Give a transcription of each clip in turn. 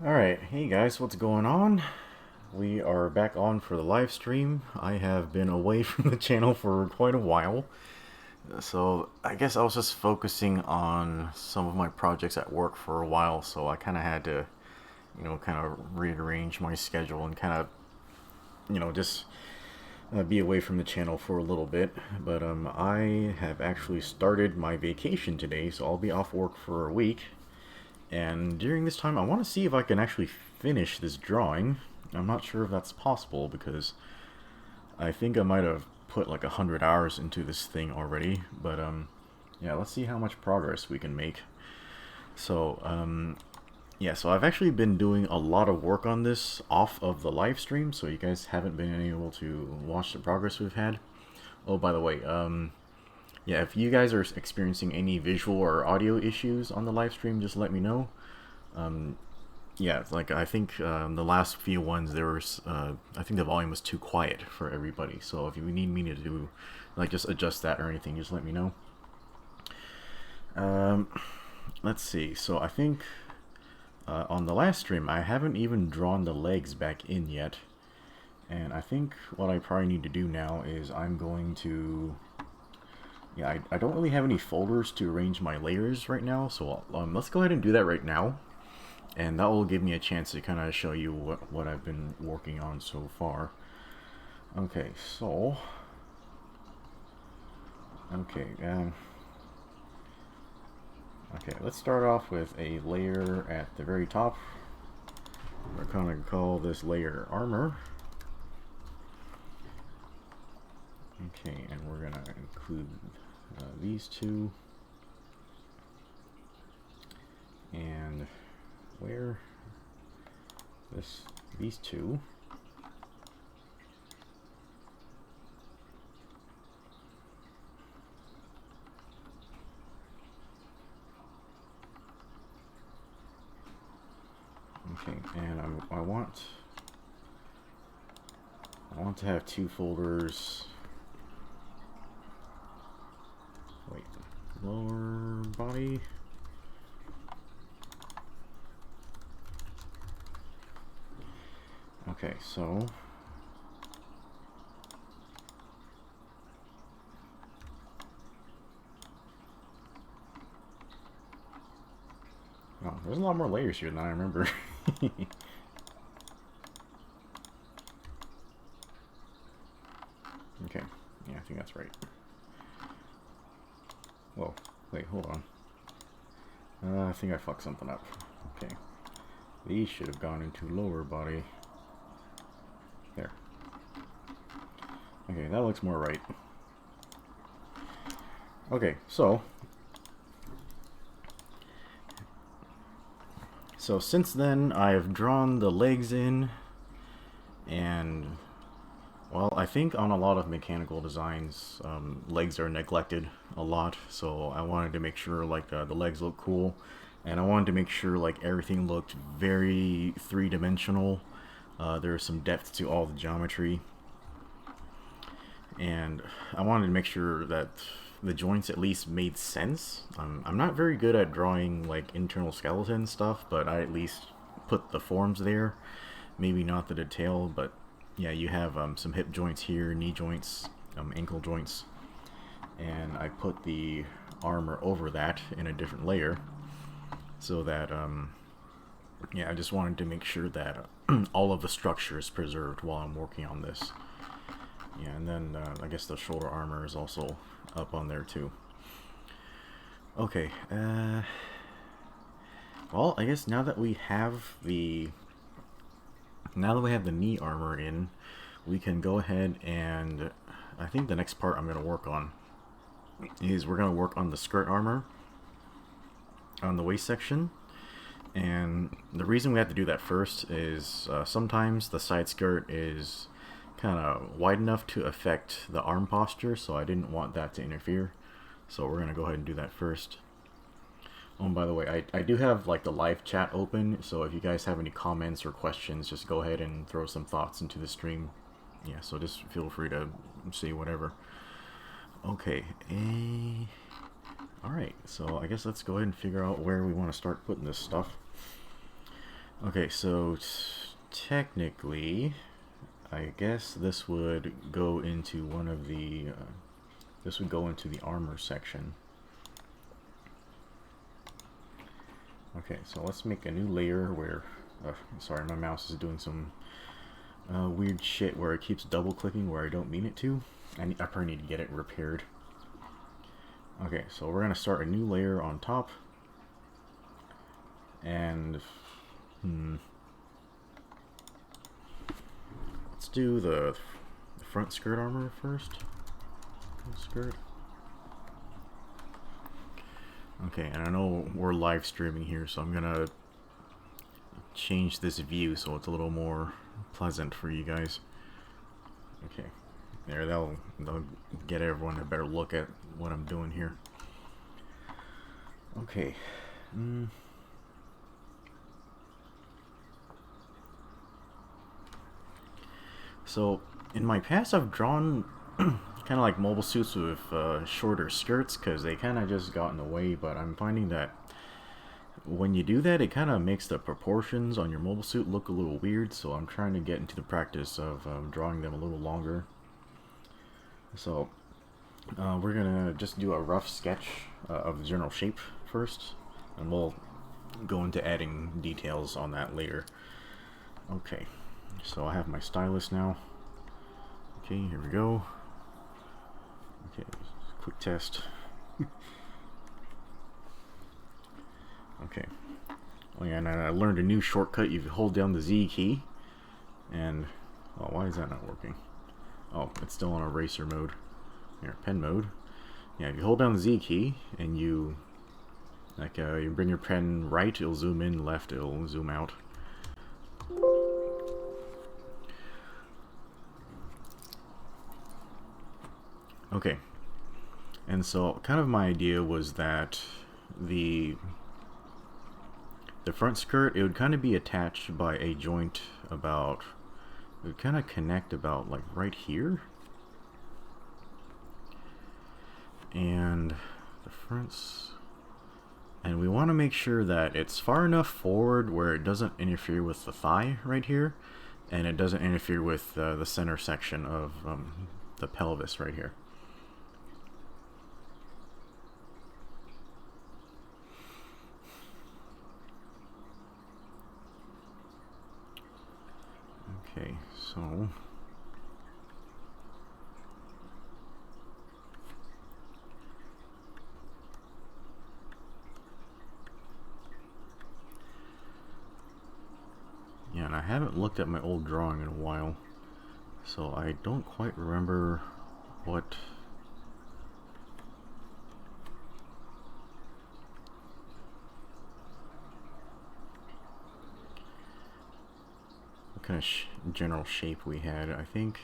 Alright, hey guys, what's going on? We are back on for the live stream. I have been away from the channel for quite a while. So I guess I was just focusing on some of my projects at work for a while, so I kind of had to, kind of rearrange my schedule and kind of, just be away from the channel for a little bit. But I have actually started my vacation today, so I'll be off work for a week. And during this time, I want to see if I can actually finish this drawing. I'm not sure if that's possible because I think I might have put like 100 hours into this thing already. But yeah, let's see how much progress we can make. So yeah, so I've actually been doing a lot of work on this off of the live stream, so you guys haven't been able to watch the progress we've had. Oh, by the way, yeah, if you guys are experiencing any visual or audio issues on the live stream, just let me know. Yeah, like I think the last few ones there was, I think the volume was too quiet for everybody. So if you need me to do, like, just adjust that or anything, just let me know. Um, let's see. So I think on the last stream I haven't even drawn the legs back in yet, and I think what I probably need to do now is I'm going to. Yeah, I don't really have any folders to arrange my layers right now, so let's go ahead and do that right now. And that will give me a chance to kind of show you what I've been working on so far. Okay, so... Okay, okay, let's start off with a layer at the very top. We're going to call this layer armor. Okay, and we're going to include these two. And where these two. Okay, and I want to have two folders. Wait, lower body. Okay, so oh, there's a lot more layers here than I remember. Okay, yeah, I think that's right. Whoa, wait, hold on. I think I fucked something up. Okay, these should have gone into lower body. There. Okay, that looks more right. Okay, so since then I've drawn the legs in, and well, I think on a lot of mechanical designs, legs are neglected a lot. So I wanted to make sure like the legs look cool, and I wanted to make sure like everything looked very three-dimensional. There's some depth to all the geometry, and I wanted to make sure that the joints at least made sense. I'm not very good at drawing like internal skeleton stuff, but I at least put the forms there. Maybe not the detail, but yeah, you have some hip joints here, knee joints, ankle joints, and I put the armor over that in a different layer, so that yeah, I just wanted to make sure that all of the structure is preserved while I'm working on this. Yeah, and then I guess the shoulder armor is also up on there too. Okay, well, I guess now that we have the knee armor in, we can go ahead and I think the next part I'm going to work on is we're going to work on the skirt armor on the waist section. And the reason we have to do that first is sometimes the side skirt is kind of wide enough to affect the arm posture, so I didn't want that to interfere. So we're going to go ahead and do that first. Oh, and by the way, I do have like the live chat open, so if you guys have any comments or questions, just go ahead and throw some thoughts into the stream. Yeah, so just feel free to say whatever. Okay, alright, so I guess let's go ahead and figure out where we want to start putting this stuff. Okay, so technically, I guess this would go into one of the, this would go into the armor section. Okay, so let's make a new layer where, sorry, my mouse is doing some weird shit where it keeps double clicking where I don't mean it to. I probably need to get it repaired. Okay, so we're gonna start a new layer on top, and let's do the front skirt armor first. Skirt. Okay, and I know we're live streaming here, so I'm gonna change this view so it's a little more pleasant for you guys. Okay, there, that'll get everyone a better look at what I'm doing here. Okay. So in my past, I've drawn kind of like mobile suits with shorter skirts because they kind of just got in the way, but I'm finding that when you do that, it kind of makes the proportions on your mobile suit look a little weird, so I'm trying to get into the practice of drawing them a little longer. So we're gonna just do a rough sketch of the general shape first, and we'll go into adding details on that later. Okay, so I have my stylus now. Okay, here we go. Okay, quick test. Okay. Oh yeah, and I learned a new shortcut. You hold down the Z key, and oh, why is that not working? Oh, it's still on eraser mode. Here, pen mode. Yeah, if you hold down the Z key and you you bring your pen right, it'll zoom in. Left, it'll zoom out. Okay. And so, kind of my idea was that the front skirt, it would kind of be attached by a joint about, it would kind of connect about like right here. And the fronts, and we want to make sure that it's far enough forward where it doesn't interfere with the thigh right here, and it doesn't interfere with the center section of the pelvis right here. Okay, so yeah, and I haven't looked at my old drawing in a while, so I don't quite remember what kind of general shape we had. I think,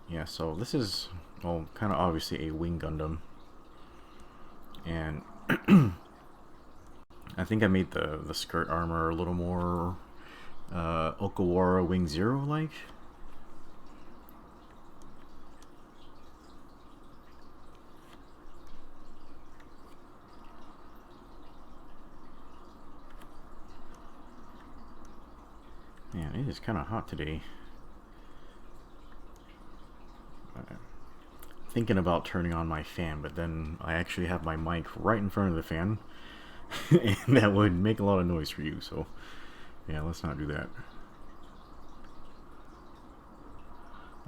yeah, so this is, well, kind of obviously a Wing Gundam, and I think I made the skirt armor a little more Okawara Wing Zero like. Man, it is kind of hot today. Thinking about turning on my fan, but then I actually have my mic right in front of the fan, and that would make a lot of noise for you, so yeah, let's not do that.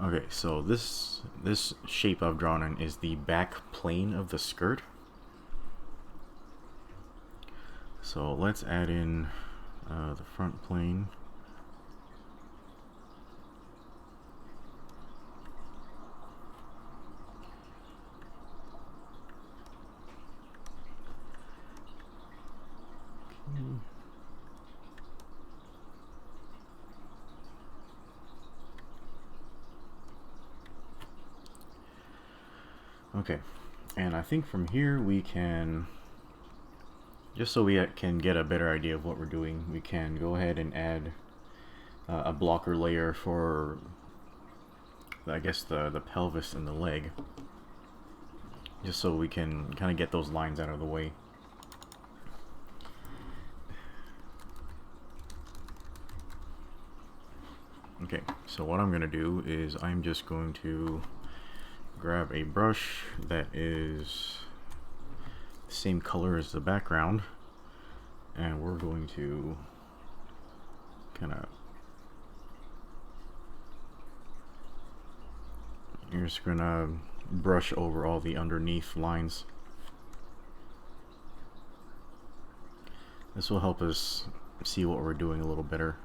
Okay, so this shape I've drawn in is the back plane of the skirt. So let's add in the front plane. Okay, and I think from here we can, just so we can get a better idea of what we're doing, we can go ahead and add a blocker layer for, I guess, the pelvis and the leg, just so we can kind of get those lines out of the way. So what I'm going to do is I'm just going to grab a brush that is the same color as the background, and we're going to kind of, you're just going to brush over all the underneath lines. This will help us see what we're doing a little better.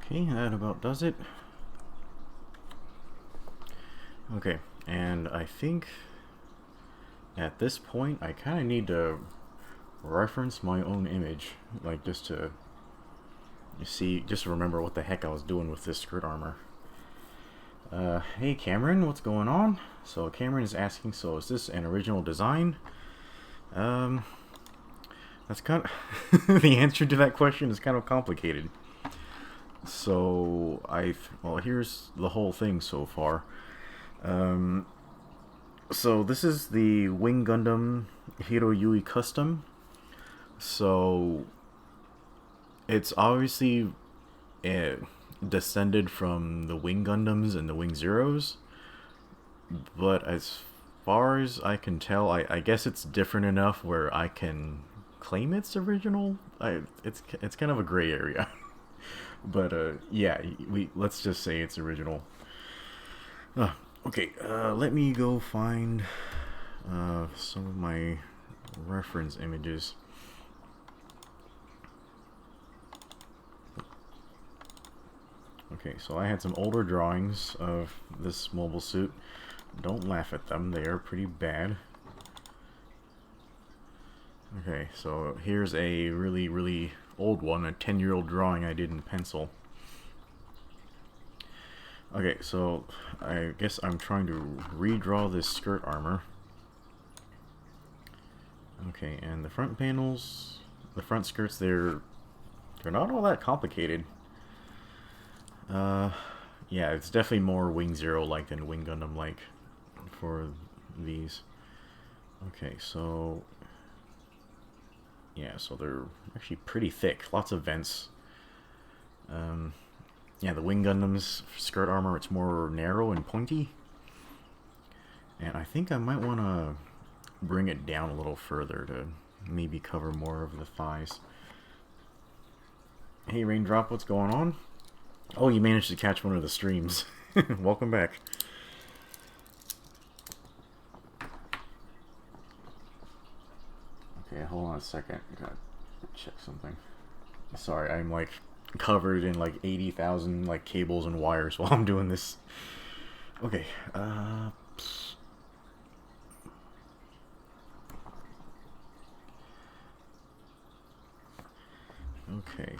Okay, that about does it. Okay, and I think at this point I kind of need to reference my own image, like just to see, just remember what the heck I was doing with this skirt armor. Hey Cameron, what's going on? So Cameron is asking, so is this an original design? That's kind of the answer to that question is kind of complicated. So well, here's the whole thing so far. So this is the Wing Gundam HYC custom. So it's obviously descended from the Wing Gundams and the Wing Zeros, but as far as I can tell, I guess it's different enough where I can claim it's original. It's kind of a gray area. But yeah, let's just say it's original. Okay, let me go find some of my reference images. Okay, so I had some older drawings of this mobile suit. Don't laugh at them, they are pretty bad. Okay, so here's a really old one, a 10-year-old drawing I did in pencil. Okay, so I guess I'm trying to redraw this skirt armor. Okay, and the front panels, the front skirts, they're not all that complicated. Yeah, it's definitely more Wing Zero like than Wing Gundam like for these. Okay, so yeah, so they're actually pretty thick, lots of vents. Yeah, the Wing Gundam's skirt armor, it's more narrow and pointy. And I think I might want to bring it down a little further to maybe cover more of the thighs. Hey Raindrop, what's going on? Oh, you managed to catch one of the streams. Welcome back. Okay, hold on a second. Gotta check something. Sorry, I'm like covered in like 80,000 like cables and wires while I'm doing this. Okay, okay,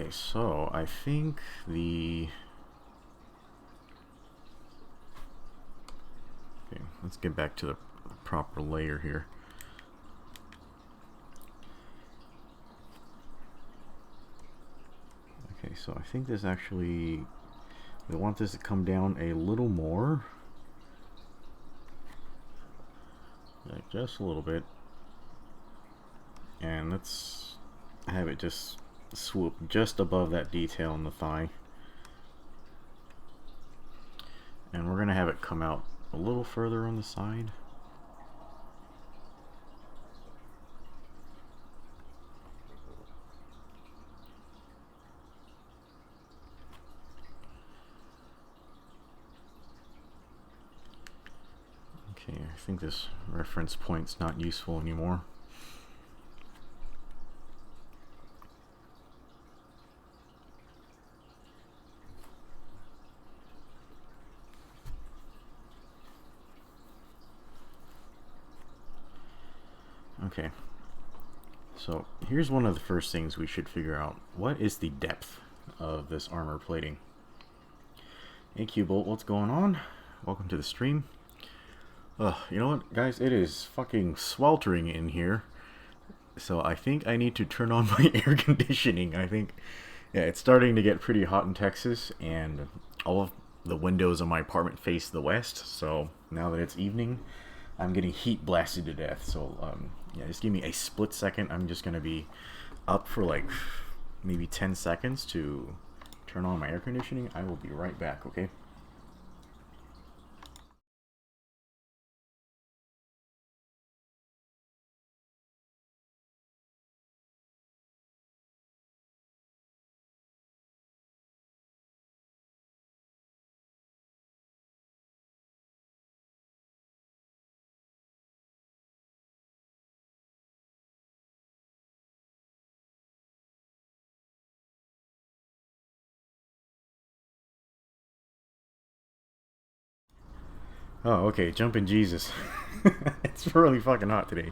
so I think the let's get back to the proper layer here. Okay, so I think this actually, we want this to come down a little more, like just a little bit, and let's have it just swoop just above that detail in the thigh, and we're gonna have it come out a little further on the side. Okay, I think this reference point's not useful anymore. Okay. So here's one of the first things we should figure out. What is the depth of this armor plating? Hey Q-Bolt, what's going on? Welcome to the stream. You know what, guys? It is fucking sweltering in here. So I think I need to turn on my air conditioning. I think, yeah, it's starting to get pretty hot in Texas, and all of the windows in my apartment face the west. So now that it's evening, I'm getting heat blasted to death. So yeah, just give me a split second. I'm just gonna be up for like maybe 10 seconds to turn on my air conditioning. I will be right back, okay? Oh, okay, jumping Jesus. It's really fucking hot today.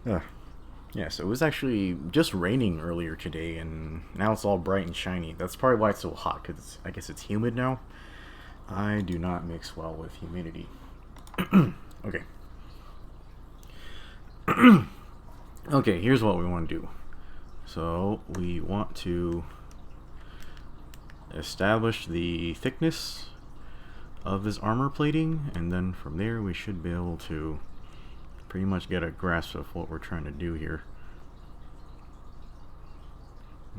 Yeah, so it was actually just raining earlier today, and now it's all bright and shiny. That's probably why it's so hot, because I guess it's humid now. I do not mix well with humidity. Okay. Okay, here's what we want to do. So, we want to establish the thickness of this armor plating, and then from there we should be able to pretty much get a grasp of what we're trying to do here.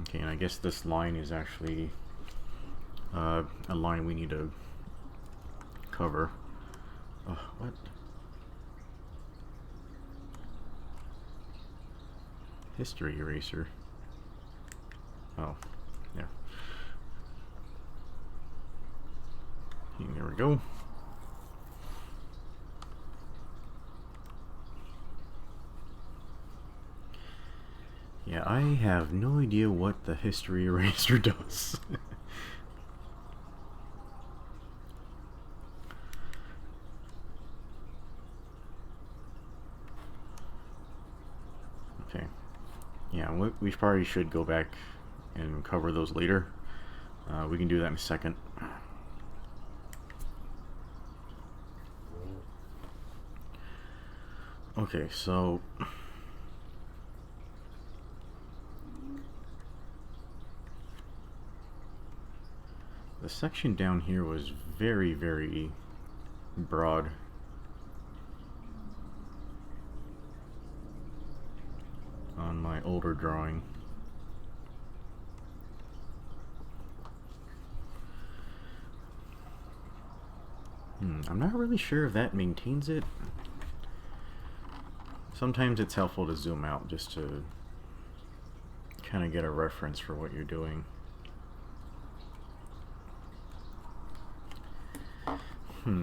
Okay, and I guess this line is actually a line we need to cover. What? History eraser. Oh, yeah. There we go. Yeah, I have no idea what the history eraser does. Okay. Yeah, we probably should go back and cover those later. We can do that in a second. Okay, so the section down here was very, very broad. On my older drawing. I'm not really sure if that maintains it. Sometimes it's helpful to zoom out just to kind of get a reference for what you're doing. I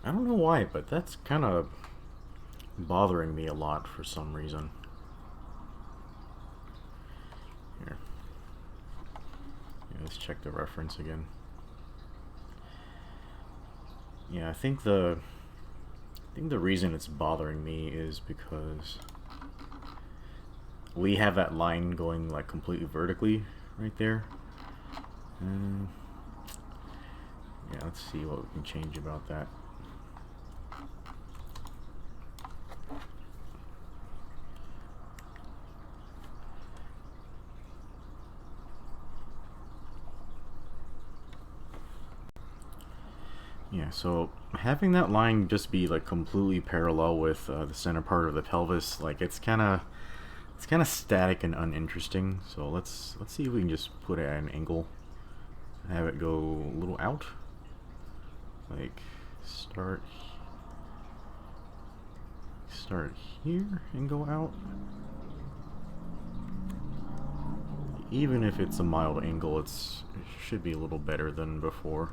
don't know why, but that's kind of bothering me a lot for some reason. Here. Yeah, let's check the reference again. Yeah, I think the reason it's bothering me is because we have that line going like completely vertically right there. Yeah, let's see what we can change about that. Yeah, so having that line just be like completely parallel with the center part of the pelvis, like it's kind of static and uninteresting. So let's see if we can just put it at an angle, have it go a little out, like start here and go out. Even if it's a mild angle, it should be a little better than before.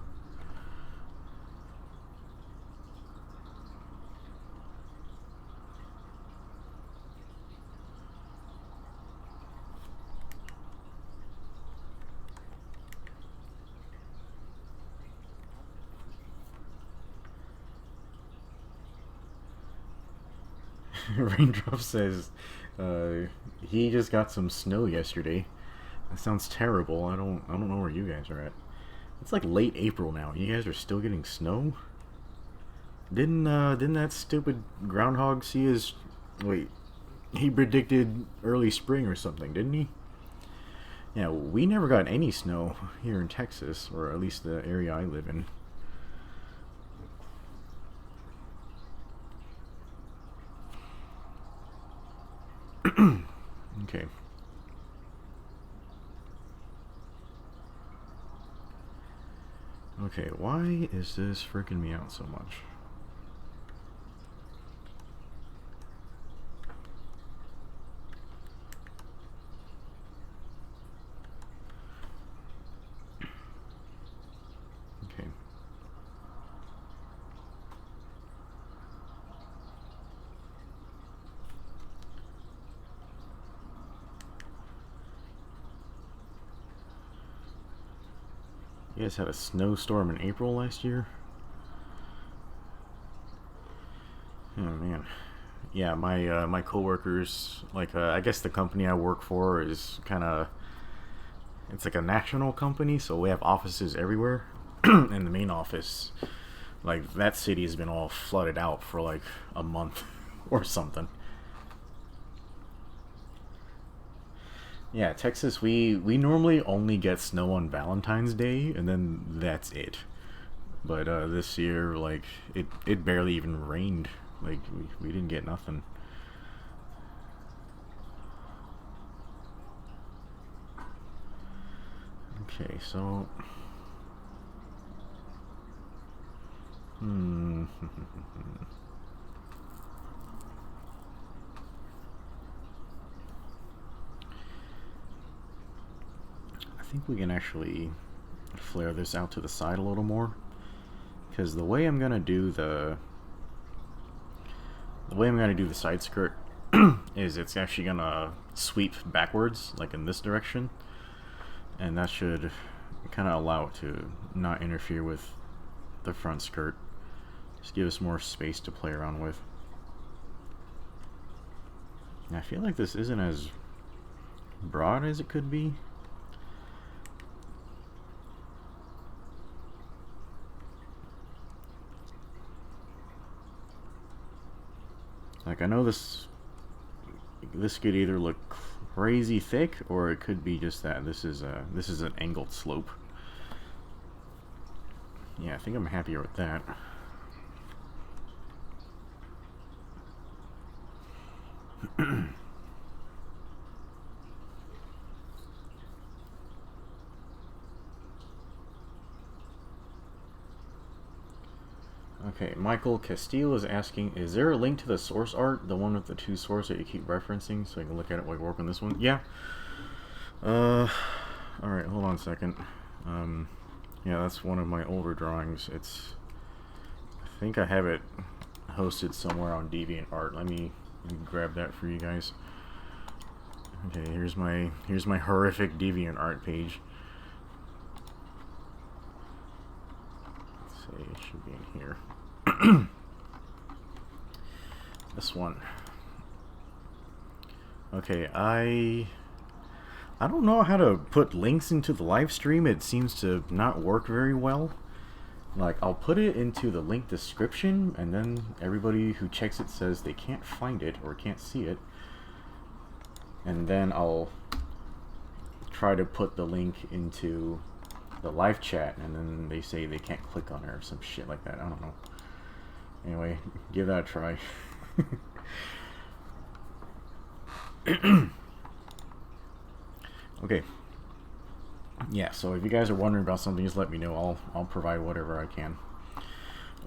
Raindrop says he just got some snow yesterday. That sounds terrible. I don't know where you guys are at. It's like late April now. You guys are still getting snow? Didn't that stupid groundhog see his wait, he predicted early spring or something, didn't he? Yeah, we never got any snow here in Texas, or at least the area I live in. Okay. Okay, why is this freaking me out so much? Okay. You guys had a snowstorm in April last year? Oh man. Yeah, my coworkers, like I guess the company I work for is kind of, it's like a national company, so we have offices everywhere. And the main office, like that city has been all flooded out for like a month or something. Yeah, Texas, we normally only get snow on Valentine's Day, and then that's it. But this year, like it barely even rained. Like we didn't get nothing. Okay, so hmm. I think we can actually flare this out to the side a little more, because the way I'm gonna do the side skirt is it's actually gonna sweep backwards, like in this direction, and that should kind of allow it to not interfere with the front skirt. Just give us more space to play around with. And I feel like this isn't as broad as it could be. Like I know this could either look crazy thick, or it could be just that this is an angled slope. Yeah, I think I'm happier with that. Okay, Michael Castillo is asking, is there a link to the source art, the one with the two swords that you keep referencing, so I can look at it while we work on this one? Yeah. Alright, hold on a second. Yeah, that's one of my older drawings. I think I have it hosted somewhere on DeviantArt. Let me grab that for you guys. Okay, here's my horrific DeviantArt page. Let's see, it should be in here. This one. Okay, I don't know how to put links into the live stream. It seems to not work very well. Like, I'll put it into the link description, and then everybody who checks it says they can't find it or can't see it. And then I'll try to put the link into the live chat, and then they say they can't click on it or some shit like that. I don't know. Anyway, give that a try. Okay. Yeah, so if you guys are wondering about something, just let me know. I'll provide whatever I can.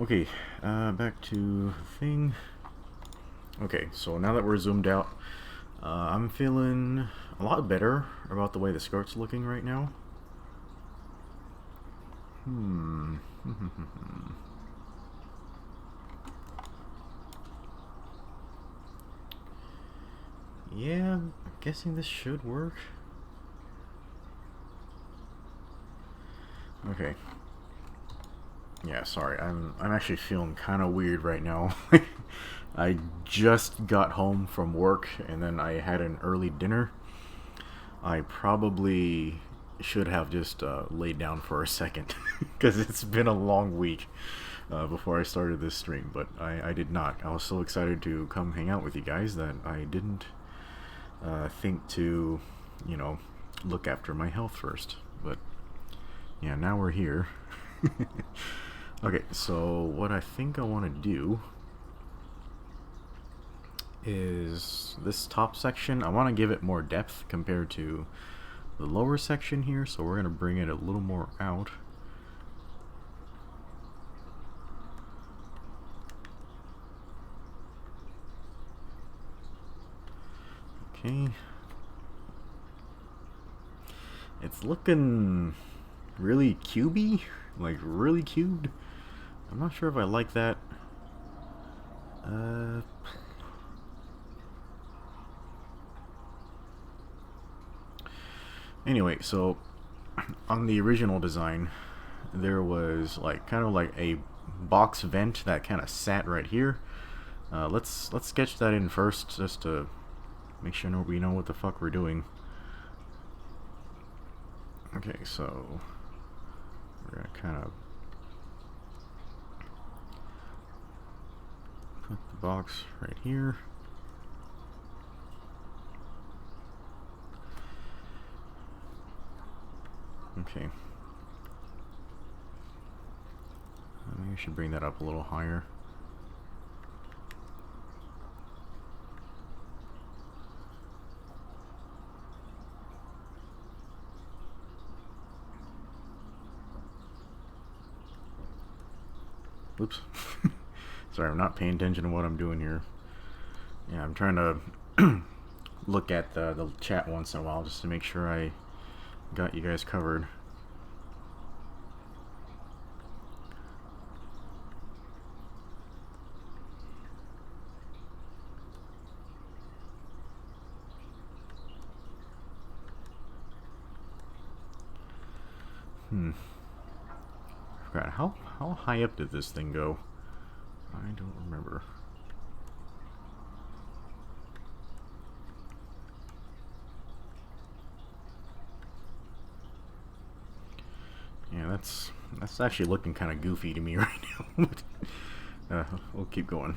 Okay, back to the thing. Okay, so now that we're zoomed out, I'm feeling a lot better about the way the skirt's looking right now. Yeah, I'm guessing this should work. Okay. Yeah, sorry. I'm actually feeling kind of weird right now. I just got home from work and then I had an early dinner. I probably should have just laid down for a second because it's been a long week before I started this stream, but I did not. I was so excited to come hang out with you guys that I didn't think to, you know, look after my health first. But yeah, now we're here. Okay, so what I think I want to do is this top section, I want to give it more depth compared to the lower section here, so we're going to bring it a little more out. Okay. It's looking really cubey, like really cubed. I'm not sure if I like that. Anyway, so on the original design, there was like kind of like a box vent that kind of sat right here. Let's sketch that in first, just to make sure we know what the fuck we're doing. Okay, so we're gonna kind of put the box right here. Okay. Maybe we should bring that up a little higher. Oops. Sorry, I'm not paying attention to what I'm doing here. Yeah, I'm trying to look at the chat once in a while just to make sure I got you guys covered. I forgot, how high up did this thing go? I don't remember. Yeah, that's actually looking kind of goofy to me right now. We'll keep going.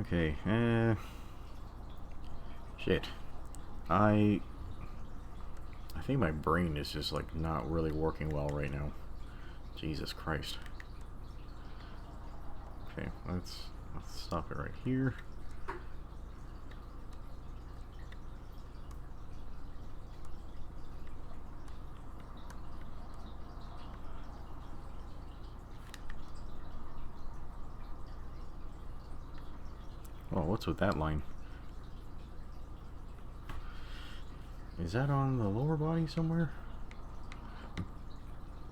Okay, shit. I think my brain is just like not really working well right now. Jesus Christ. Okay, let's stop it right here. Oh, what's with that line? Is that on the lower body somewhere?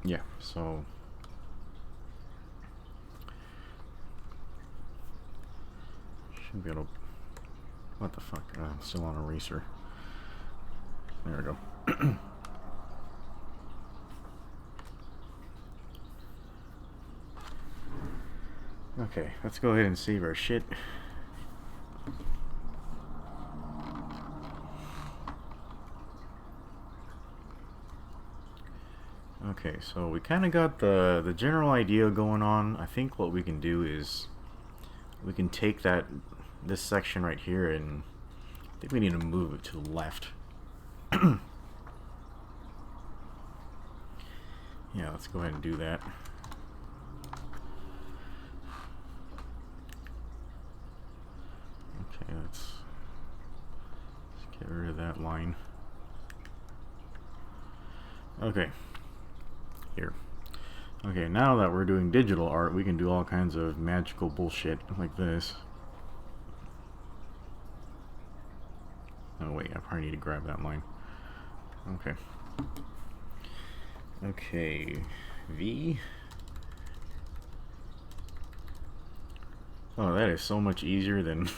Yeah, so should be able to... What the fuck? I'm still on eraser. There we go. Okay, let's go ahead and save our shit. Okay, so we kind of got the general idea going on. I think what we can do is we can take this section right here, and I think we need to move it to the left. Yeah, let's go ahead and do that. Okay, let's get rid of that line. Okay. Here. Okay, now that we're doing digital art, we can do all kinds of magical bullshit like this. Oh wait, I probably need to grab that line. Okay. Okay, V. Oh, that is so much easier than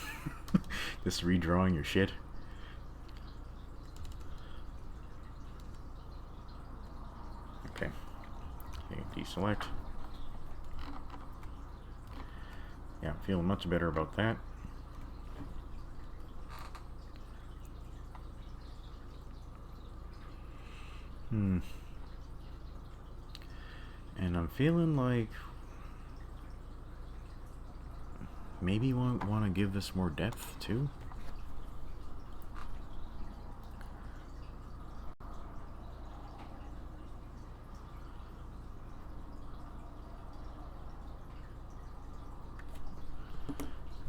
just redrawing your shit. deselect. Yeah, feeling much better about that. And I'm feeling like maybe want to give this more depth too.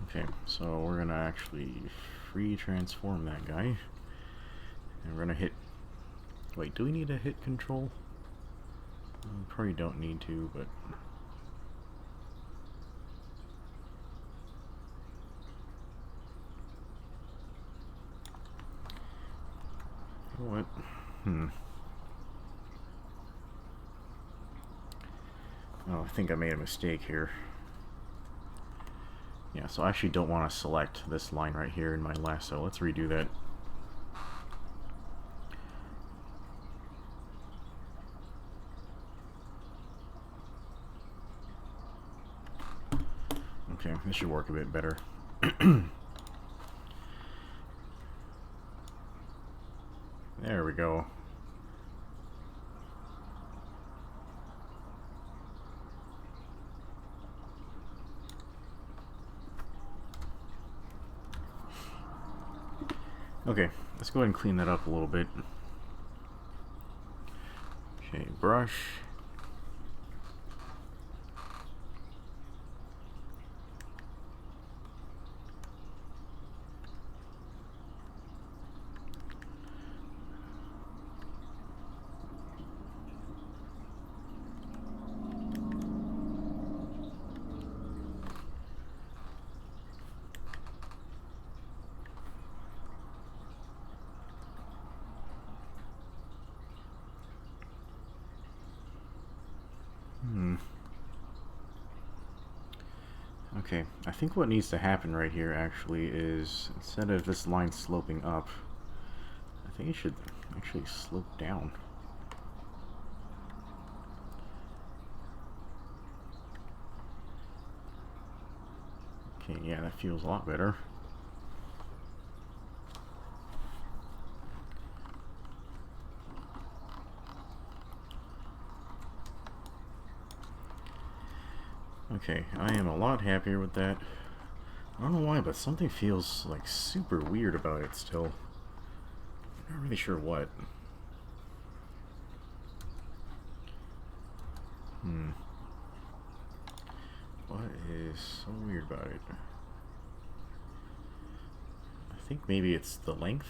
Okay, so we're gonna actually free transform that guy, and we're gonna hit. Wait, do we need to hit control? Probably don't need to, but you know what? Oh, I think I made a mistake here. Yeah, so I actually don't want to select this line right here in my lasso. Let's redo that. Okay, this should work a bit better. There we go. Okay, let's go ahead and clean that up a little bit. Okay, brush. Okay, I think what needs to happen right here actually is, instead of this line sloping up, I think it should actually slope down. Okay, yeah, that feels a lot better. Okay, I am a lot happier with that. I don't know why, but something feels like super weird about it still. I'm not really sure what. What is so weird about it? I think maybe it's the length.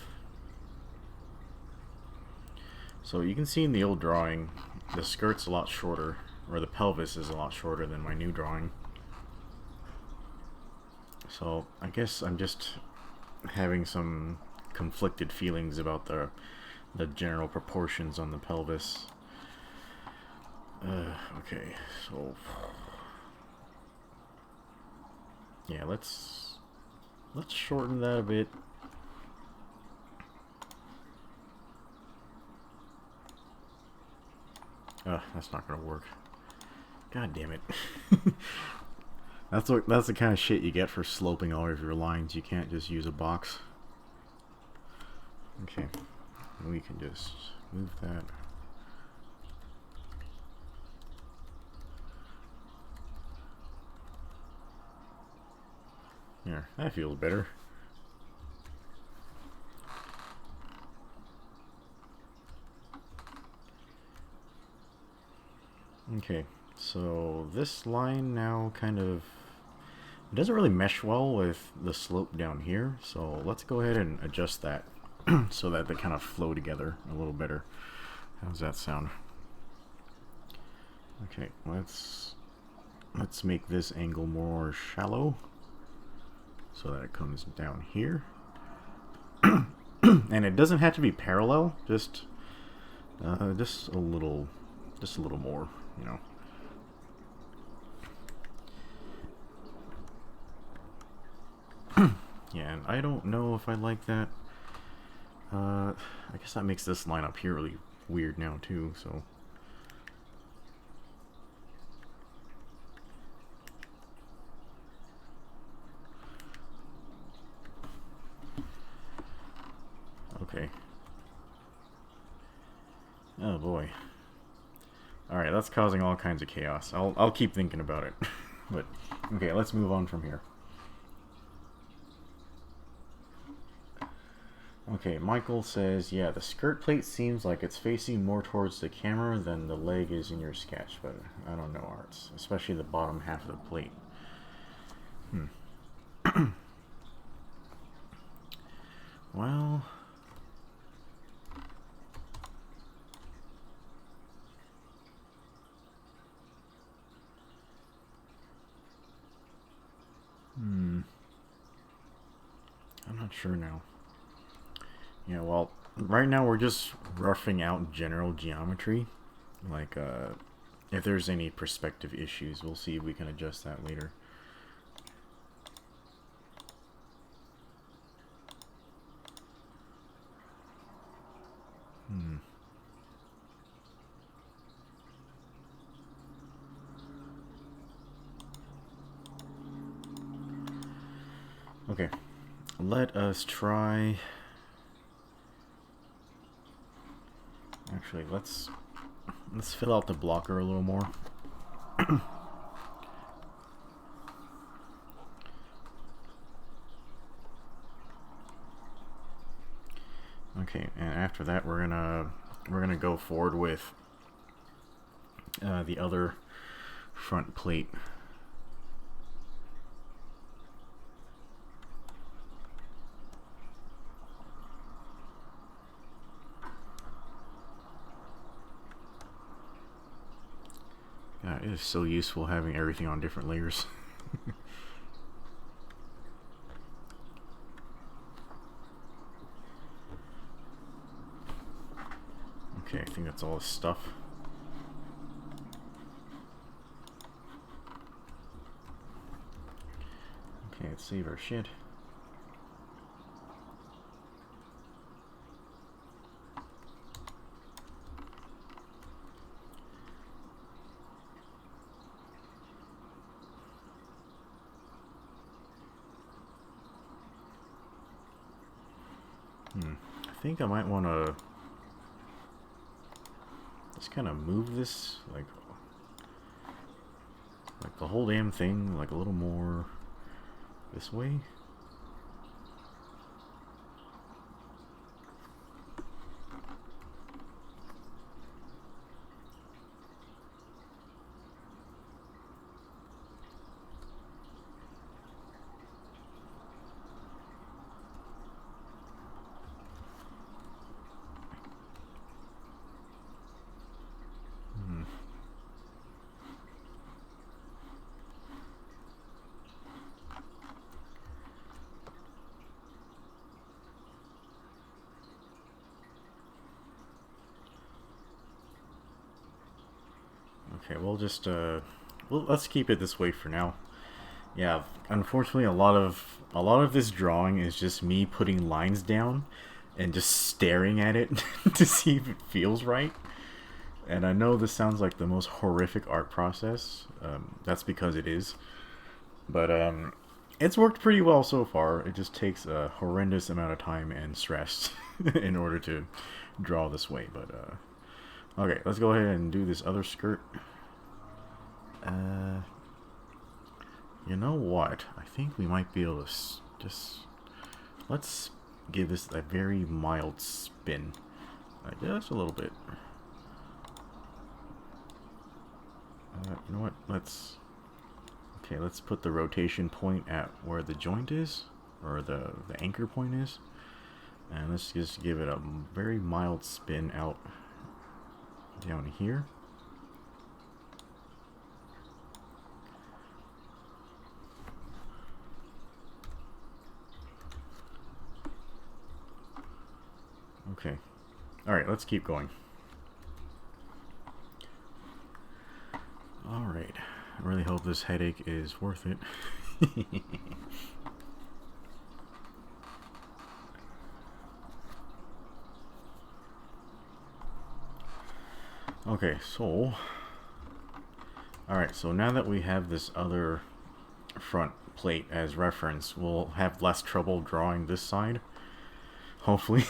So you can see in the old drawing, the skirt's a lot shorter, or the pelvis is a lot shorter than my new drawing. So I guess I'm just having some conflicted feelings about the general proportions on the pelvis. Okay, so yeah, let's shorten that a bit. That's not gonna work. God damn it. That's the kind of shit you get for sloping all of your lines. You can't just use a box. Okay, we can just move that. There, that feels better. Okay, so this line now kind of doesn't really mesh well with the slope down here, so let's go ahead and adjust that so that they kind of flow together a little better. How's that sound? Okay, let's make this angle more shallow so that it comes down here. And it doesn't have to be parallel, just a little more, you know. Yeah, and I don't know if I like that. I guess that makes this line up here really weird now too, so that's causing all kinds of chaos. I'll keep thinking about it. But okay, let's move on from here. Okay, Michael says, yeah, the skirt plate seems like it's facing more towards the camera than the leg is in your sketch, but I don't know, Arts, especially the bottom half of the plate. Well, I'm not sure now. Yeah, well, right now we're just roughing out general geometry. Like, if there's any perspective issues, we'll see if we can adjust that later. Okay, let us try... Actually, let's fill out the blocker a little more. Okay, and after that we're gonna go forward with the other front plate. Yeah, it is so useful having everything on different layers. Okay, I think that's all the stuff. Okay, let's save our shit. I think I might want to just kind of move this, like the whole damn thing, like a little more this way. Okay, we'll just let's keep it this way for now. Yeah, unfortunately, a lot of this drawing is just me putting lines down and just staring at it to see if it feels right. And I know this sounds like the most horrific art process. That's because it is. But it's worked pretty well so far. It just takes a horrendous amount of time and stress in order to draw this way. But okay, let's go ahead and do this other skirt. You know what? I think we might be able to just... Let's give this a very mild spin. Just a little bit. You know what? Let's put the rotation point at where the joint is, or the anchor point is. And let's just give it a very mild spin out down here. Okay. Alright, let's keep going. Alright. I really hope this headache is worth it. Okay, so... Alright, so now that we have this other front plate as reference, we'll have less trouble drawing this side. Hopefully.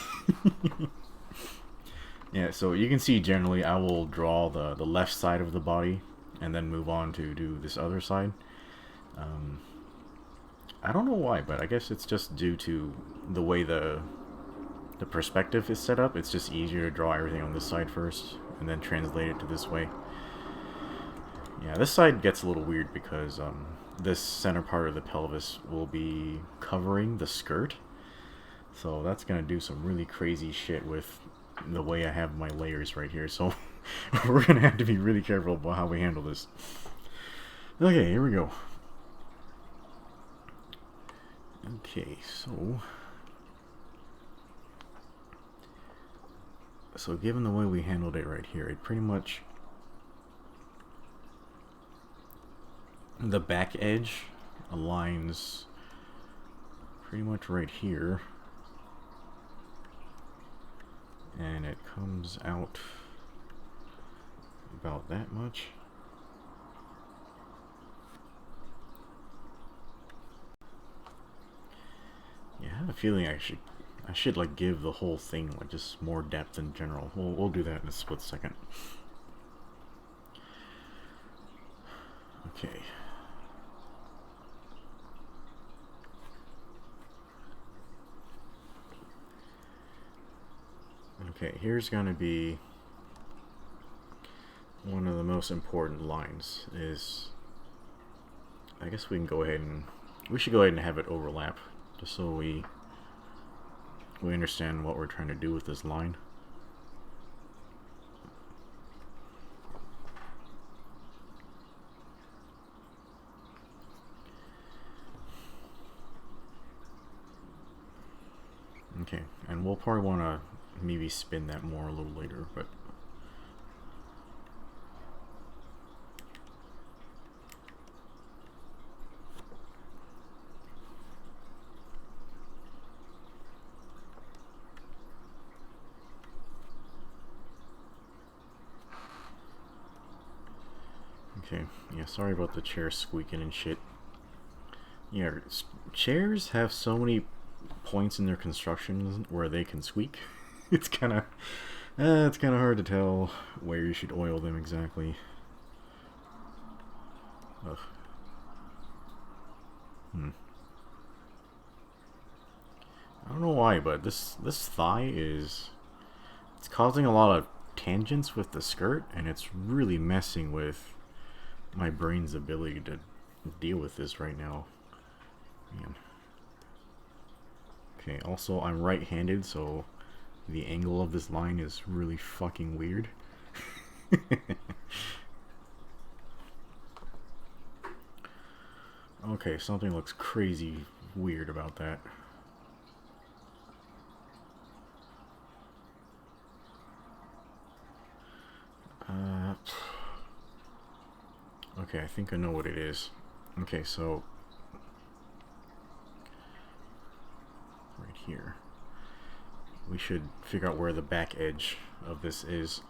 Yeah, so you can see generally I will draw the left side of the body and then move on to do this other side. I don't know why, but I guess it's just due to the way the perspective is set up. It's just easier to draw everything on this side first and then translate it to this way. Yeah, this side gets a little weird because this center part of the pelvis will be covering the skirt. So that's going to do some really crazy shit with the way I have my layers right here. So we're going to have to be really careful about how we handle this. Okay, here we go. Okay, so given the way we handled it right here, it pretty much, the back edge aligns pretty much right here, and it comes out about that much. Yeah, I have a feeling I should like give the whole thing like just more depth in general. We'll do that in a split second. Okay. Okay, here's gonna be one of the most important lines. Is I guess we should go ahead and have it overlap, just so we understand what we're trying to do with this line. Okay, and we'll probably want to maybe spin that more a little later, but okay, yeah, sorry about the chair squeaking and shit. Yeah, chairs have so many points in their construction where they can squeak. It's kind of hard to tell where you should oil them exactly. Ugh. I don't know why, but this thigh it's causing a lot of tangents with the skirt, and it's really messing with my brain's ability to deal with this right now. Man. Okay, also I'm right-handed, so the angle of this line is really fucking weird. Okay, something looks crazy weird about that. Okay, I think I know what it is. Okay, so right here, we should figure out where the back edge of this is.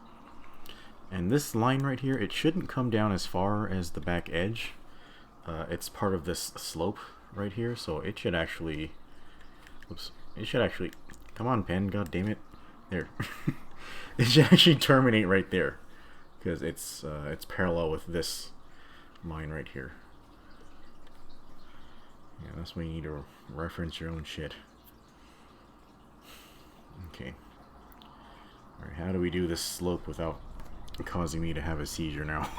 And this line right here, it shouldn't come down as far as the back edge. It's part of this slope right here, so it should actually, oops, it should actually, come on pen, god damn it, there. It should actually terminate right there, because it's parallel with this line right here. Yeah, that's why you need to reference your own shit. Okay. Alright, how do we do this slope without causing me to have a seizure now?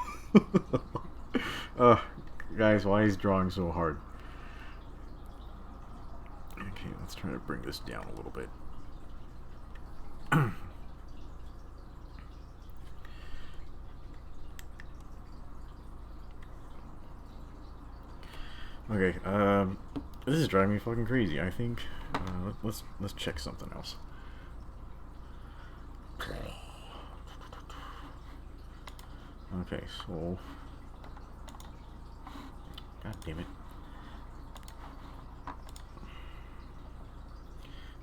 Guys, why is drawing so hard? Okay, let's try to bring this down a little bit. Okay, this is driving me fucking crazy. I think let's check something else. Okay, so god damn it.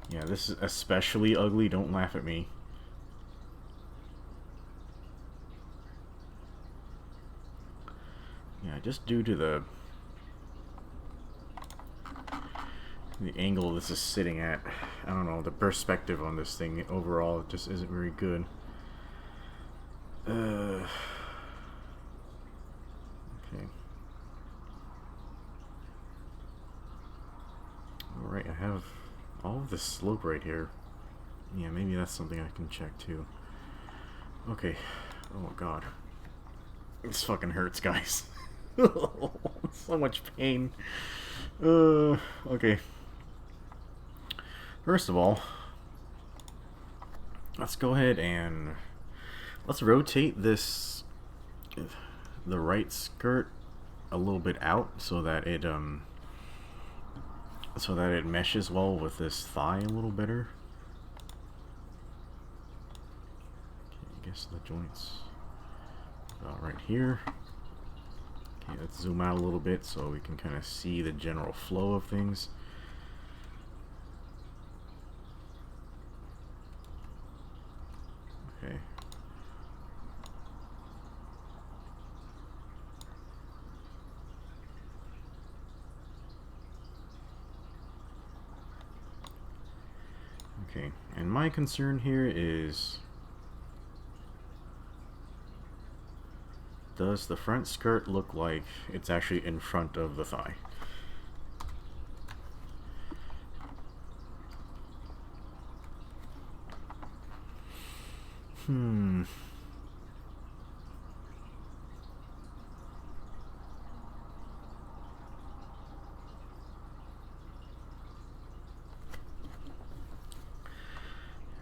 Yeah, this is especially ugly. Don't laugh at me. Yeah, just due to the angle this is sitting at, I don't know, the perspective on this thing overall just isn't very good. Okay. Alright, I have all of this slope right here. Yeah, maybe that's something I can check too. Okay. Oh god. This fucking hurts, guys. So much pain. Okay. First of all, let's go ahead and let's rotate the right skirt a little bit out so that it meshes well with this thigh a little better. Okay, I guess the joints about right here. Okay, let's zoom out a little bit so we can kind of see the general flow of things. Okay. Okay, and my concern here is, does the front skirt look like it's actually in front of the thigh?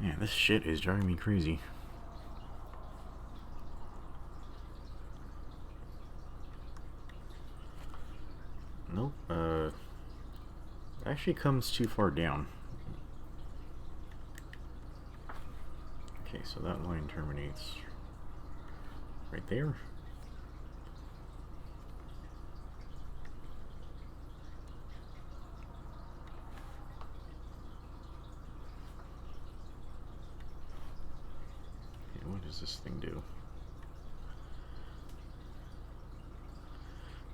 Yeah, this shit is driving me crazy. Nope, actually comes too far down. Okay, so that line terminates right there. Okay, what does this thing do?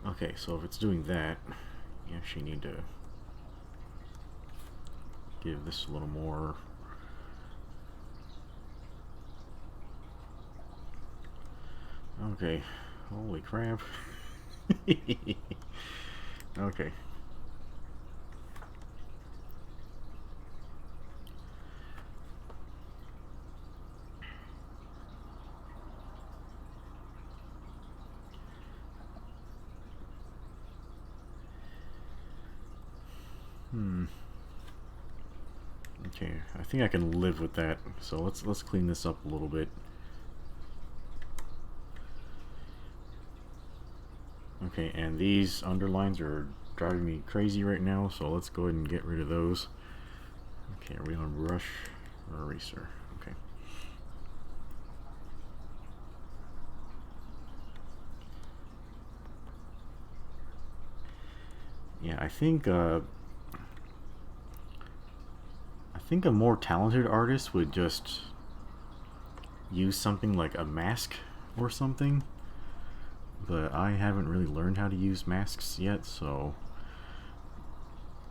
Okay, so if it's doing that, you actually need to give this a little more. Okay, holy crap. Okay. Okay, I think I can live with that. So let's clean this up a little bit. Okay, and these underlines are driving me crazy right now, so let's go ahead and get rid of those. Okay, are we on brush or eraser? Okay. Yeah, I think a more talented artist would just use something like a mask or something. But I haven't really learned how to use masks yet, so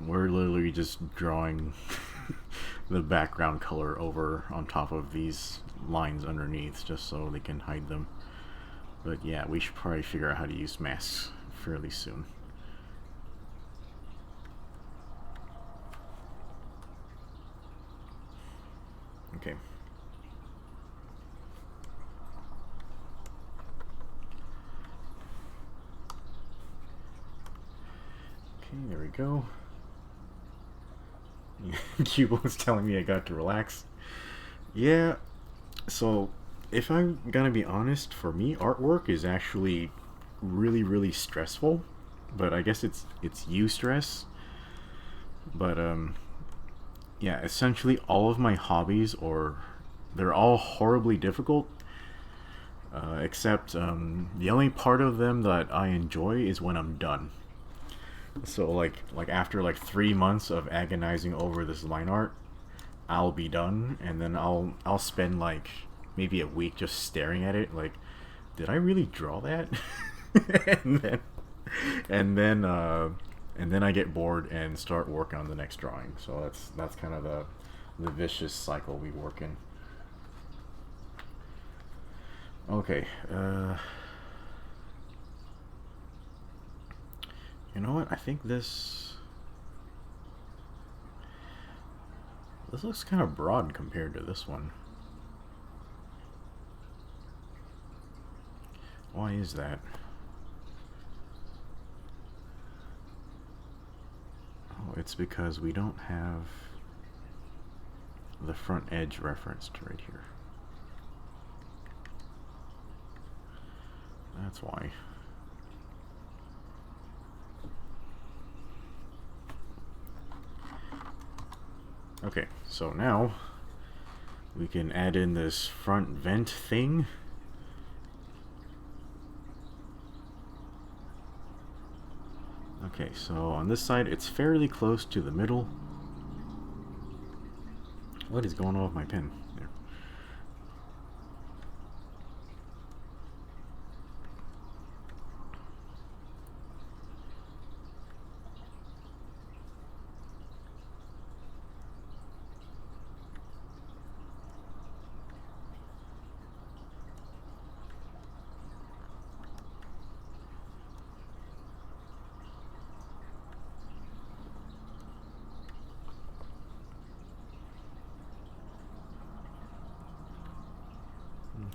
we're literally just drawing the background color over on top of these lines underneath just so they can hide them. But yeah, we should probably figure out how to use masks fairly soon. Okay. Okay, there we go. Cuba was telling me I got to relax. Yeah, so if I'm gonna be honest, for me, artwork is actually really stressful. But I guess it's eustress. But yeah, essentially all of my hobbies they're all horribly difficult. Except the only part of them that I enjoy is when I'm done. So like after like 3 months of agonizing over this line art, I'll be done, and then I'll spend like maybe a week just staring at it, like, did I really draw that? and then and then and then I get bored and start working on the next drawing. So that's kind of the vicious cycle we work in. Okay, you know what? I think this looks kind of broad compared to this one. Why is that? Oh, it's because we don't have the front edge referenced right here. That's why. Okay, so now we can add in this front vent thing. Okay, so on this side it's fairly close to the middle. What is going on with my pen? There.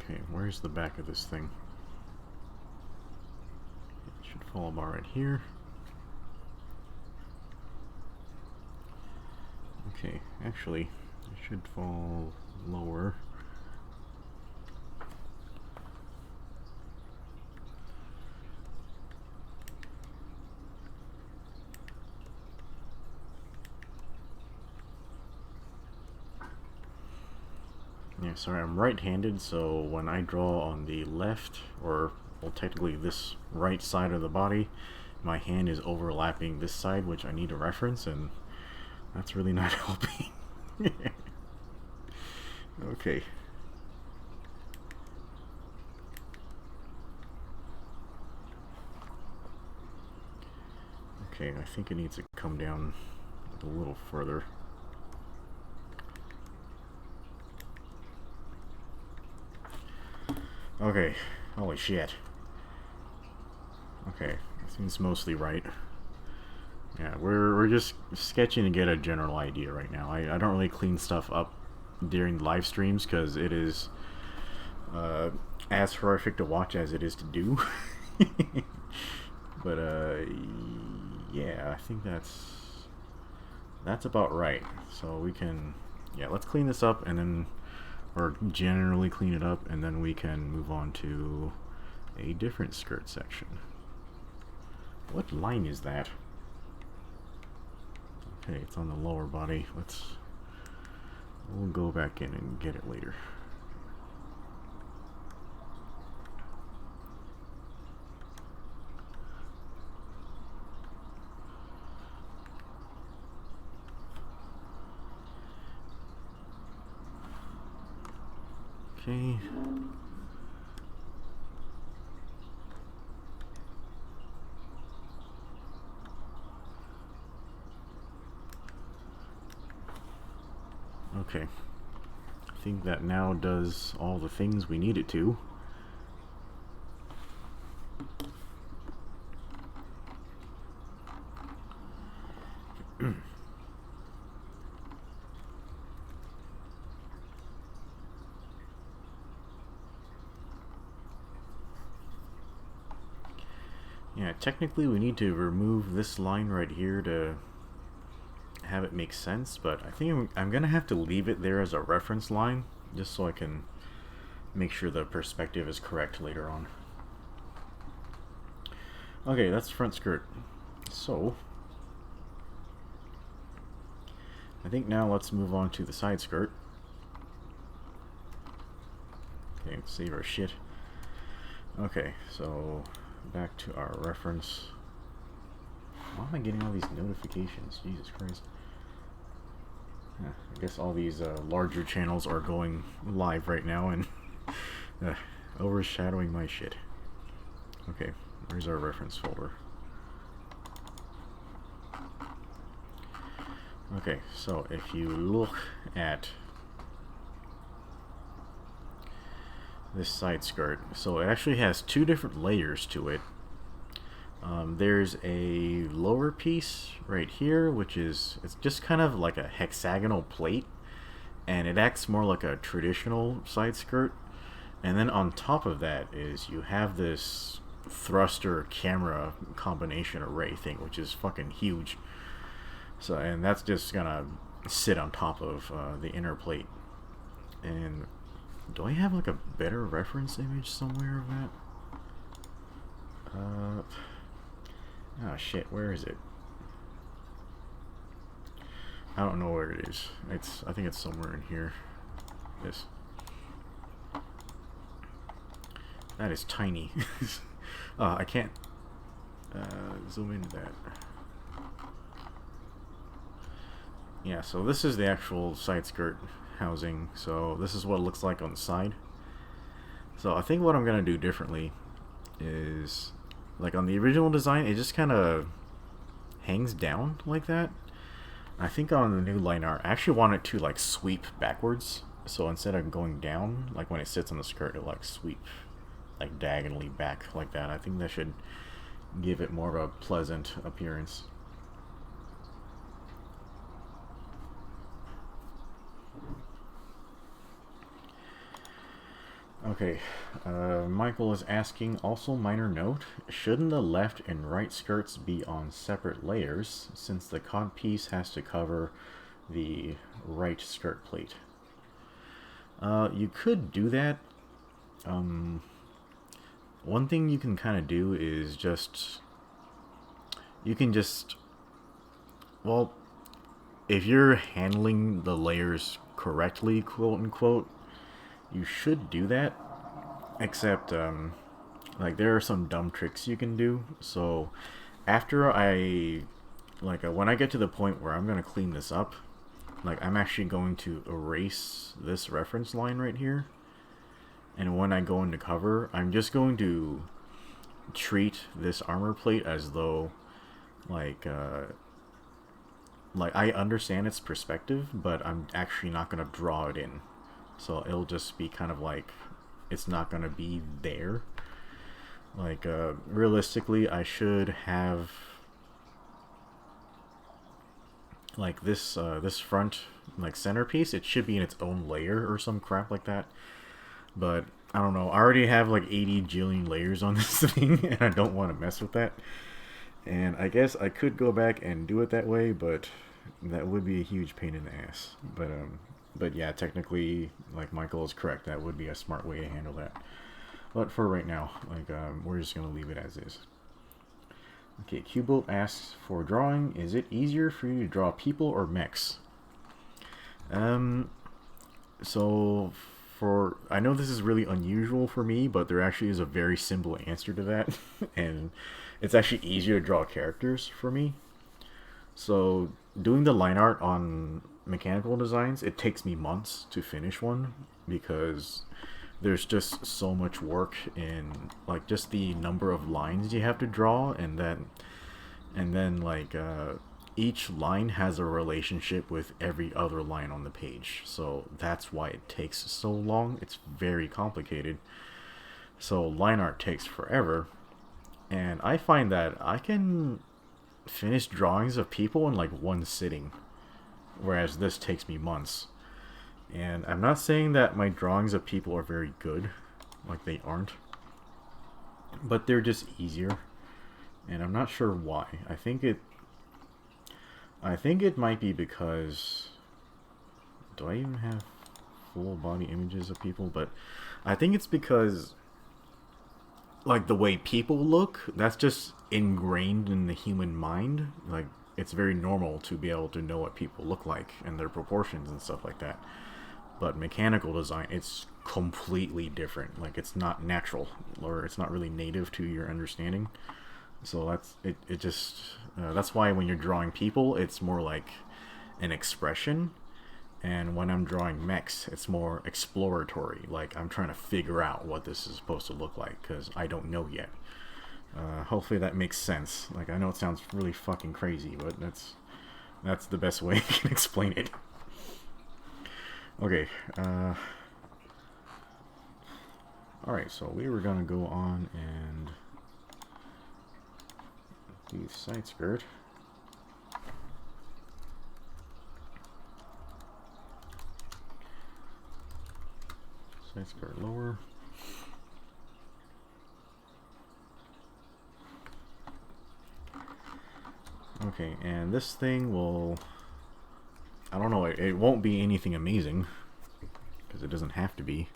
Okay, where's the back of this thing? It should fall about right here. Okay, actually, it should fall lower. Yeah, sorry, I'm right-handed, so when I draw on the left, or, well, technically this right side of the body, my hand is overlapping this side, which I need to reference, and that's really not helping. Okay. Okay, I think it needs to come down a little further. Okay, holy shit. Okay, I think it's mostly right. Yeah, we're just sketching to get a general idea right now. I don't really clean stuff up during live streams because it is as horrific to watch as it is to do. But yeah, I think that's about right. So we can, yeah, let's clean this up and then, or generally clean it up, and then we can move on to a different skirt section. What line is that? Okay, it's on the lower body. We'll go back in and get it later. Okay. Okay. I think that now does all the things we need it to. Yeah, technically we need to remove this line right here to have it make sense, but I think I'm gonna have to leave it there as a reference line just so I can make sure the perspective is correct later on. Okay, that's front skirt. So I think now let's move on to the side skirt. Okay, let's save our shit. Okay, so back to our reference. Why am I getting all these notifications? Jesus Christ. Yeah, I guess all these larger channels are going live right now and overshadowing my shit. Okay, where's our reference folder? Okay, so if you look at this side skirt. So it actually has two different layers to it. There's a lower piece right here, which is, it's just kind of like a hexagonal plate, and it acts more like a traditional side skirt. And then on top of that is you have this thruster camera combination array thing, which is fucking huge. So, and that's just gonna sit on top of the inner plate. And do I have like a better reference image somewhere of that? Oh shit, where is it? I don't know where it is. I think it's somewhere in here. This. That is tiny. I can't zoom into that. Yeah, so this is the actual side skirt housing. So this is what it looks like on the side. So I think what I'm gonna do differently is, like on the original design, it just kind of hangs down like that. I think on the new line art, I actually want it to like sweep backwards. So instead of going down, like when it sits on the skirt, it'll like sweep like diagonally back like that. I think that should give it more of a pleasant appearance. Okay, Michael is asking, also minor note, shouldn't the left and right skirts be on separate layers since the cod piece has to cover the right skirt plate? You could do that. One thing you can kind of do is well, if you're handling the layers correctly, quote unquote, you should do that, except like there are some dumb tricks you can do. So after when I get to the point where I'm gonna clean this up, like I'm actually going to erase this reference line right here, and when I go into cover, I'm just going to treat this armor plate as though like I understand its perspective, but I'm actually not gonna draw it in. So it'll just be kind of like, it's not going to be there. Like, realistically, I should have, like, this front, like, centerpiece, it should be in its own layer or some crap like that. But, I don't know, I already have, like, 80 jillion layers on this thing, and I don't want to mess with that. And I guess I could go back and do it that way, but that would be a huge pain in the ass. But yeah, technically, like Michael is correct, that would be a smart way to handle that. But for right now, like we're just gonna leave it as is. Okay, Cubolt asks, for drawing, is it easier for you to draw people or mechs? So I know this is really unusual for me, but there actually is a very simple answer to that, and it's actually easier to draw characters for me. So doing the line art on mechanical designs, it takes me months to finish one because there's just so much work in like just the number of lines you have to draw, and then like each line has a relationship with every other line on the page, so that's why it takes so long. It's very complicated, so line art takes forever, and I find that I can finish drawings of people in like one sitting, whereas this takes me months. And I'm not saying that my drawings of people are very good, like they aren't, but they're just easier, and I'm not sure why. I think it might be because, do I even have full body images of people? But I think it's because like the way people look, that's just ingrained in the human mind. Like it's very normal to be able to know what people look like and their proportions and stuff like that. But mechanical design, it's completely different. Like it's not natural, or it's not really native to your understanding. So that's it. It just that's why when you're drawing people, it's more like an expression, and when I'm drawing mechs, it's more exploratory. Like I'm trying to figure out what this is supposed to look like because I don't know yet. Hopefully that makes sense. Like I know it sounds really fucking crazy, but that's the best way I can explain it. Okay. Alright, so we were gonna go on and do side skirt. Side skirt lower. Okay, and this thing will, I don't know, it won't be anything amazing, because it doesn't have to be.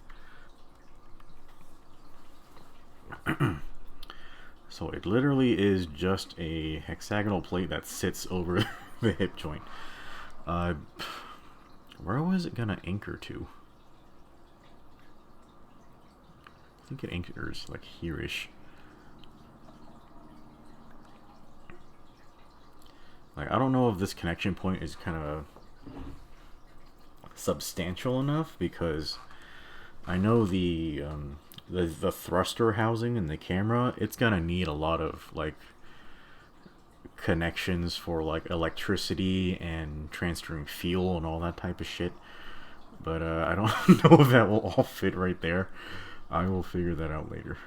So it literally is just a hexagonal plate that sits over the hip joint. Where was it gonna anchor to? I think it anchors like here-ish. Like, I don't know if this connection point is kind of substantial enough, because I know the thruster housing in the camera, it's gonna need a lot of like connections for like electricity and transferring fuel and all that type of shit. But I don't know if that will all fit right there. I will figure that out later.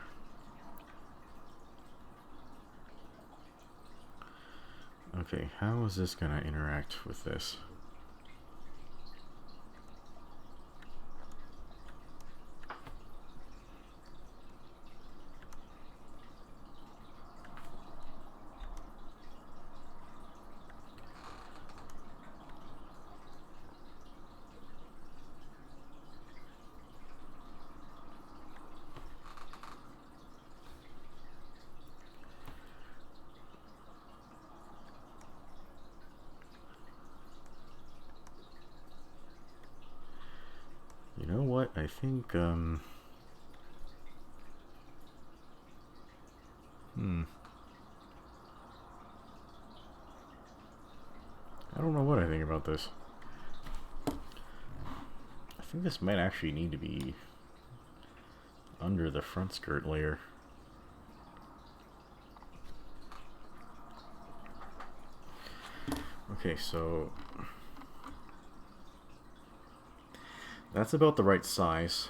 Okay, how is this gonna interact with this? You know what? I think, I don't know what I think about this. I think this might actually need to be under the front skirt layer. Okay, so that's about the right size.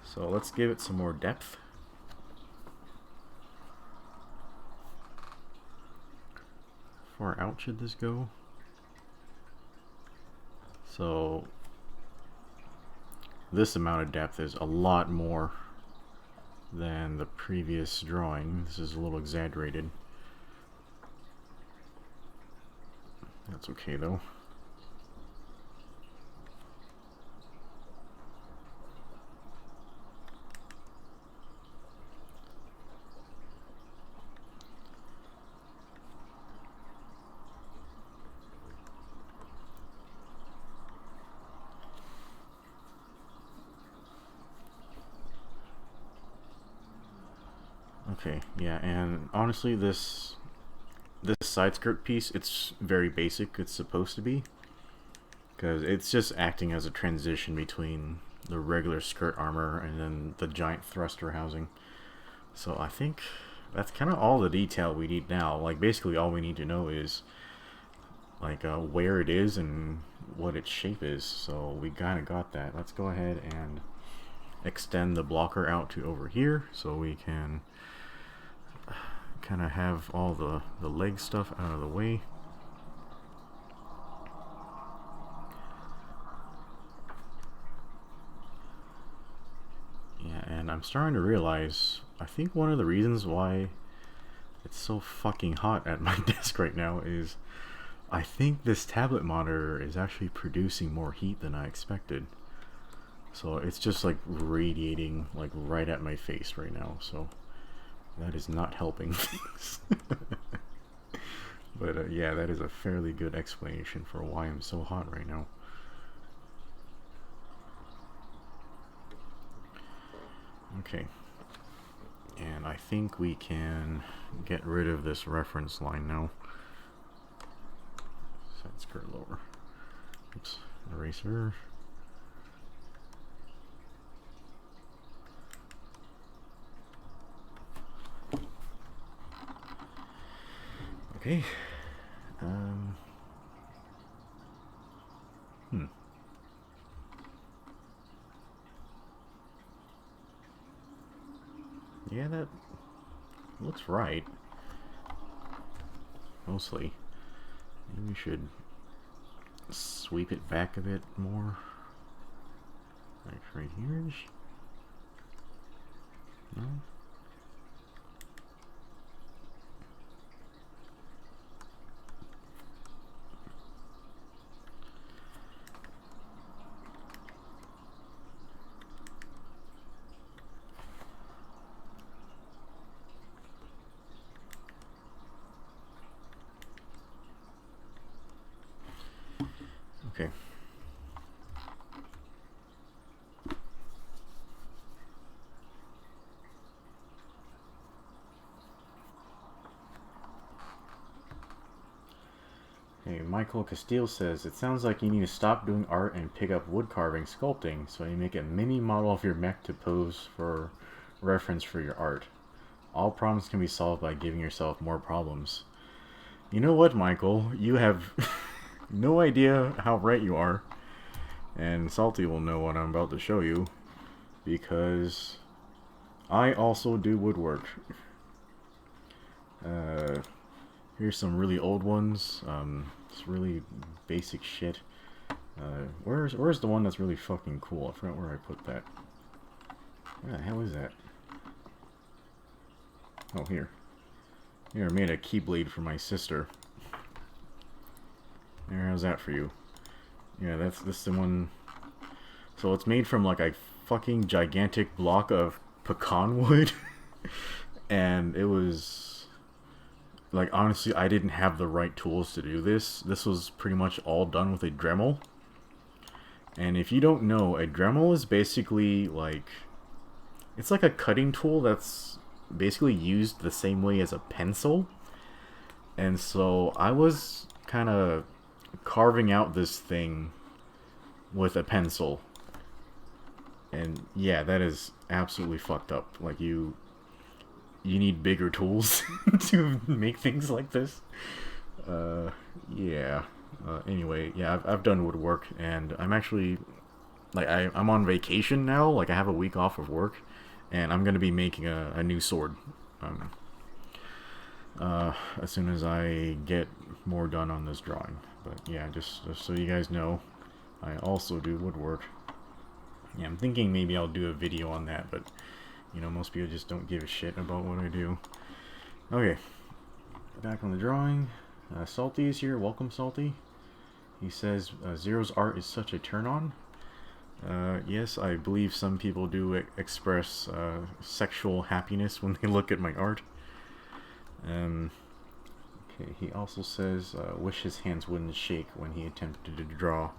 So let's give it some more depth. How far out should this go? So this amount of depth is a lot more than the previous drawing. This is a little exaggerated. That's okay though. Okay, yeah, and honestly this side skirt piece, it's very basic. It's supposed to be, because it's just acting as a transition between the regular skirt armor and then the giant thruster housing. So I think that's kind of all the detail we need now. Like, basically all we need to know is like where it is and what its shape is. So we kind of got that. Let's go ahead and extend the blocker out to over here so we can kind of have all the leg stuff out of the way. Yeah, and I'm starting to realize, I think one of the reasons why it's so fucking hot at my desk right now is I think this tablet monitor is actually producing more heat than I expected. So it's just like radiating like right at my face right now, so that is not helping things. But yeah, that is a fairly good explanation for why I'm so hot right now. Okay, and I think we can get rid of this reference line now. Side skirt lower. Oops, eraser. Okay. looks right. Mostly. Maybe we should sweep it back a bit more. Like right here. No? Okay. Hey, Michael Castile says, it sounds like you need to stop doing art and pick up wood carving sculpting so you make a mini model of your mech to pose for reference for your art. All problems can be solved by giving yourself more problems. You know what, Michael? You have no idea how right you are. And Salty will know what I'm about to show you, because I also do woodwork. Here's some really old ones. It's really basic shit. Where's the one that's really fucking cool? I forgot where I put that. Where the hell is that? Oh, here. Here, I made a keyblade for my sister. There, how's that for you? Yeah, that's the one. So it's made from like a fucking gigantic block of pecan wood. And it was like, honestly, I didn't have the right tools to do this. This was pretty much all done with a Dremel. And if you don't know, a Dremel is basically like, it's like a cutting tool that's basically used the same way as a pencil. And so I was kind of carving out this thing with a pencil, and yeah, that is absolutely fucked up. Like, you need bigger tools to make things like this. Yeah. Anyway, yeah, I've done woodwork, and I'm actually, like, I'm on vacation now. Like, I have a week off of work, and I'm gonna be making a new sword. As soon as I get more done on this drawing. But yeah, just so you guys know, I also do woodwork. Yeah, I'm thinking maybe I'll do a video on that, but you know, most people just don't give a shit about what I do. Okay, back on the drawing. Salty is here. Welcome, Salty. He says, Zero's art is such a turn-on. Yes, I believe some people do express sexual happiness when they look at my art. Okay, he also says, wish his hands wouldn't shake when he attempted to draw.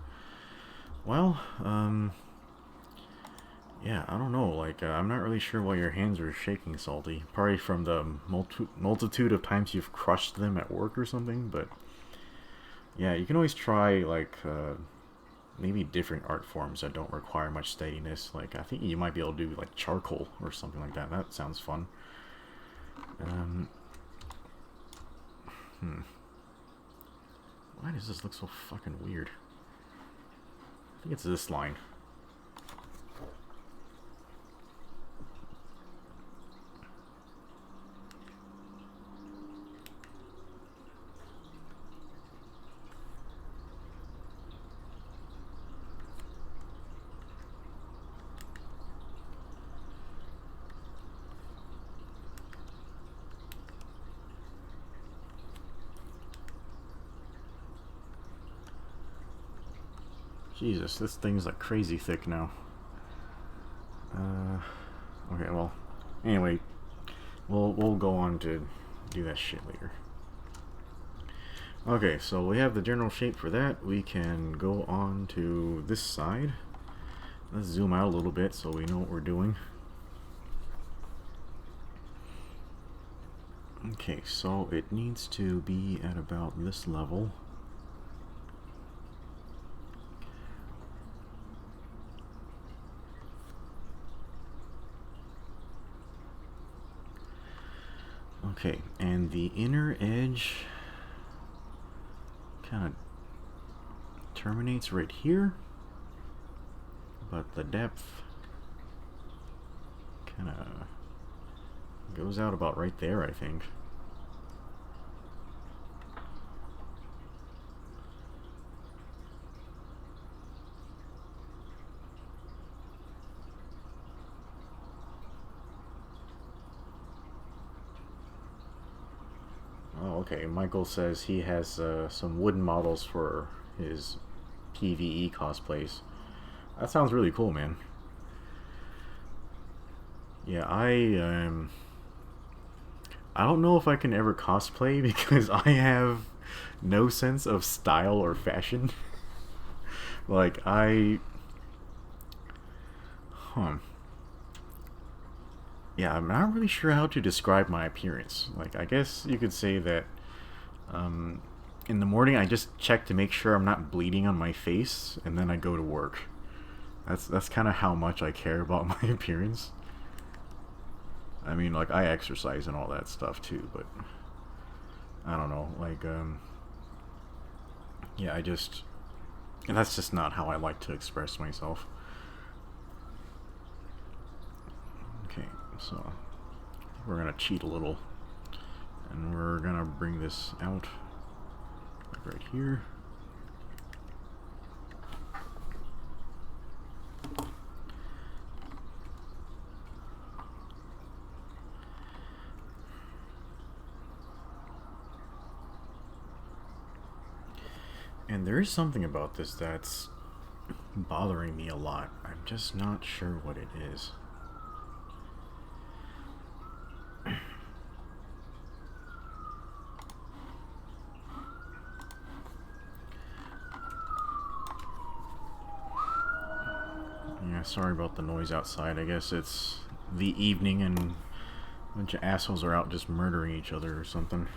Well, yeah, I don't know, like, I'm not really sure why your hands are shaking, Salty. Probably from the multitude of times you've crushed them at work or something, but yeah, you can always try, like, maybe different art forms that don't require much steadiness. Like, I think you might be able to do, like, charcoal or something like that. That sounds fun. Why does this look so fucking weird? I think it's this line. Jesus, this thing's like crazy thick now. Okay, well, anyway, we'll go on to do that shit later. Okay, so we have the general shape for that. We can go on to this side. Let's zoom out a little bit so we know what we're doing. Okay, so it needs to be at about this level. Okay, and the inner edge kind of terminates right here, but the depth kind of Goes out about right there, I think. Oh, okay. Michael says he has some wooden models for his PvE cosplays. That sounds really cool, man. Yeah, I don't know if I can ever cosplay because I have no sense of style or fashion. Like huh. Yeah, I'm not really sure how to describe my appearance. Like, I guess you could say that um, in the morning I just check to make sure I'm not bleeding on my face, and then I go to work. That's kind of how much I care about my appearance. I mean, like, I exercise and all that stuff too, but I don't know. Like, yeah, and that's just not how I like to express myself. Okay, so we're gonna cheat a little, and we're gonna bring this out like right here. And there is something about this that's bothering me a lot. I'm just not sure what it is. Yeah, sorry about the noise outside. I guess it's the evening and a bunch of assholes are out just murdering each other or something.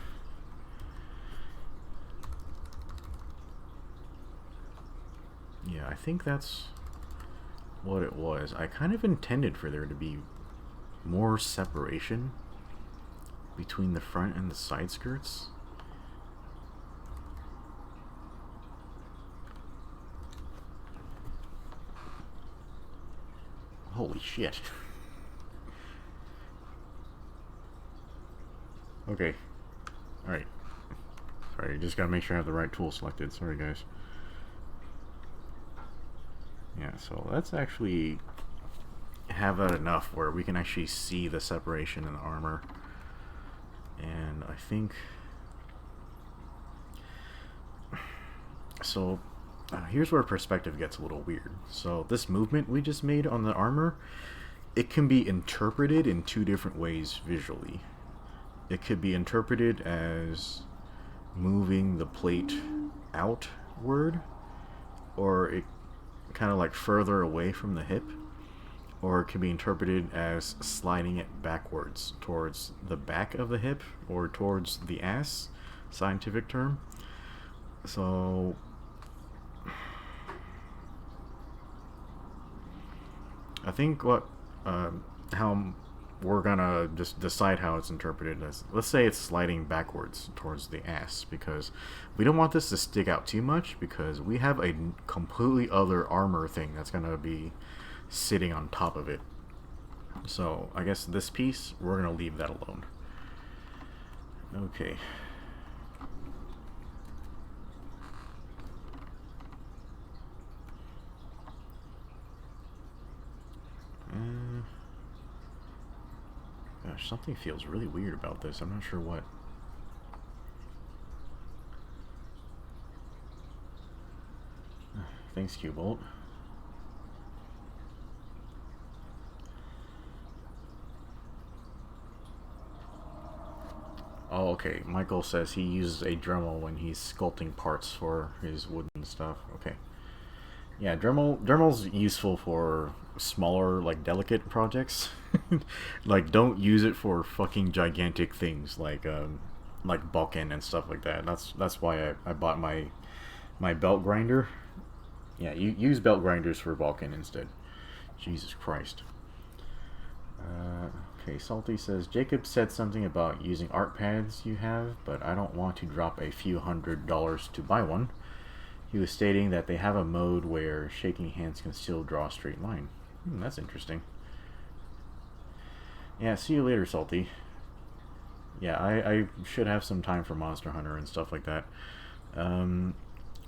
Yeah, I think that's what it was. I kind of intended for there to be more separation between the front and the side skirts. Holy shit. Okay. Alright. Sorry, just gotta make sure I have the right tool selected. Sorry, guys. Yeah, so let's actually have that enough where we can actually see the separation in the armor. And I think... So, here's where perspective gets a little weird. So this movement we just made on the armor, it can be interpreted in two different ways visually. It could be interpreted as moving the plate outward, or it kind of like further away from the hip, or it can be interpreted as sliding it backwards towards the back of the hip or towards the ass, scientific term. So I think how we're gonna just decide how it's interpreted as, let's say it's sliding backwards towards the ass, because we don't want this to stick out too much, because we have a completely other armor thing that's gonna be sitting on top of it. So I guess this piece, we're gonna leave that alone. Okay. Gosh, something feels really weird about this. I'm not sure what. Thanks, Q-Bolt. Oh, okay. Michael says he uses a Dremel when he's sculpting parts for his wooden stuff. Okay. Yeah, Dremel's useful for smaller, like, delicate projects. Like, don't use it for fucking gigantic things like Balkan and stuff like that. That's why I bought my belt grinder. Yeah, you use belt grinders for Balkan instead. Jesus Christ. Okay, Salty says, Jacob said something about using art pads you have, but I don't want to drop a few $100s to buy one. He was stating that they have a mode where shaking hands can still draw a straight line. That's interesting. Yeah, see you later, Salty. Yeah, I should have some time for Monster Hunter and stuff like that. Um,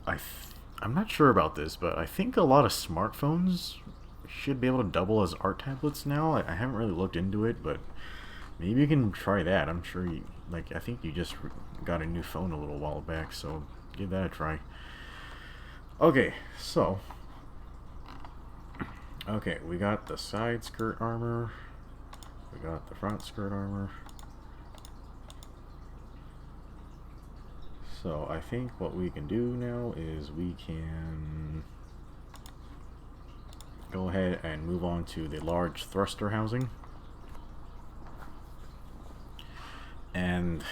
I'm not sure about this, but I think a lot of smartphones should be able to double as art tablets now. I haven't really looked into it, but maybe you can try that. I'm sure you like. I think you just got a new phone a little while back, so give that a try. Okay, so okay, we got the side skirt armor. We got the front skirt armor. So I think what we can do now is we can go ahead and move on to the large thruster housing. And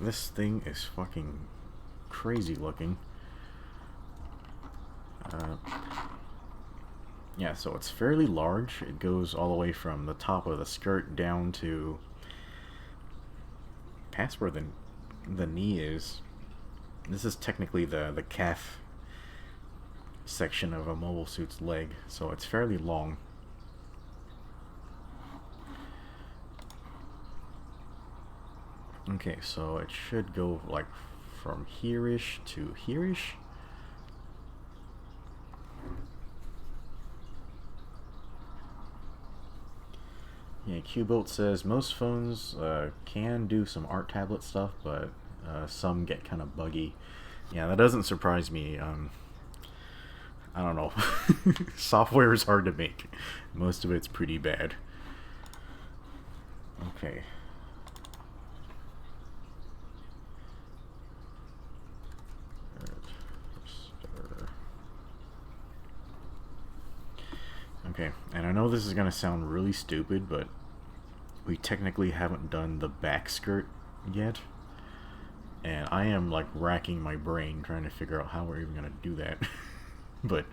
this thing is fucking crazy looking. Yeah, so it's fairly large. It goes all the way from the top of the skirt down to past where the knee is. This is technically the calf section of a mobile suit's leg, so it's fairly long. Okay, so it should go like from here-ish to here-ish. Yeah, Qbolt says most phones can do some art tablet stuff, but some get kind of buggy. Yeah, that doesn't surprise me. I don't know. Software is hard to make. Most of it's pretty bad. Okay. Okay, and I know this is going to sound really stupid, but we technically haven't done the back skirt yet. And I am like racking my brain trying to figure out how we're even going to do that. But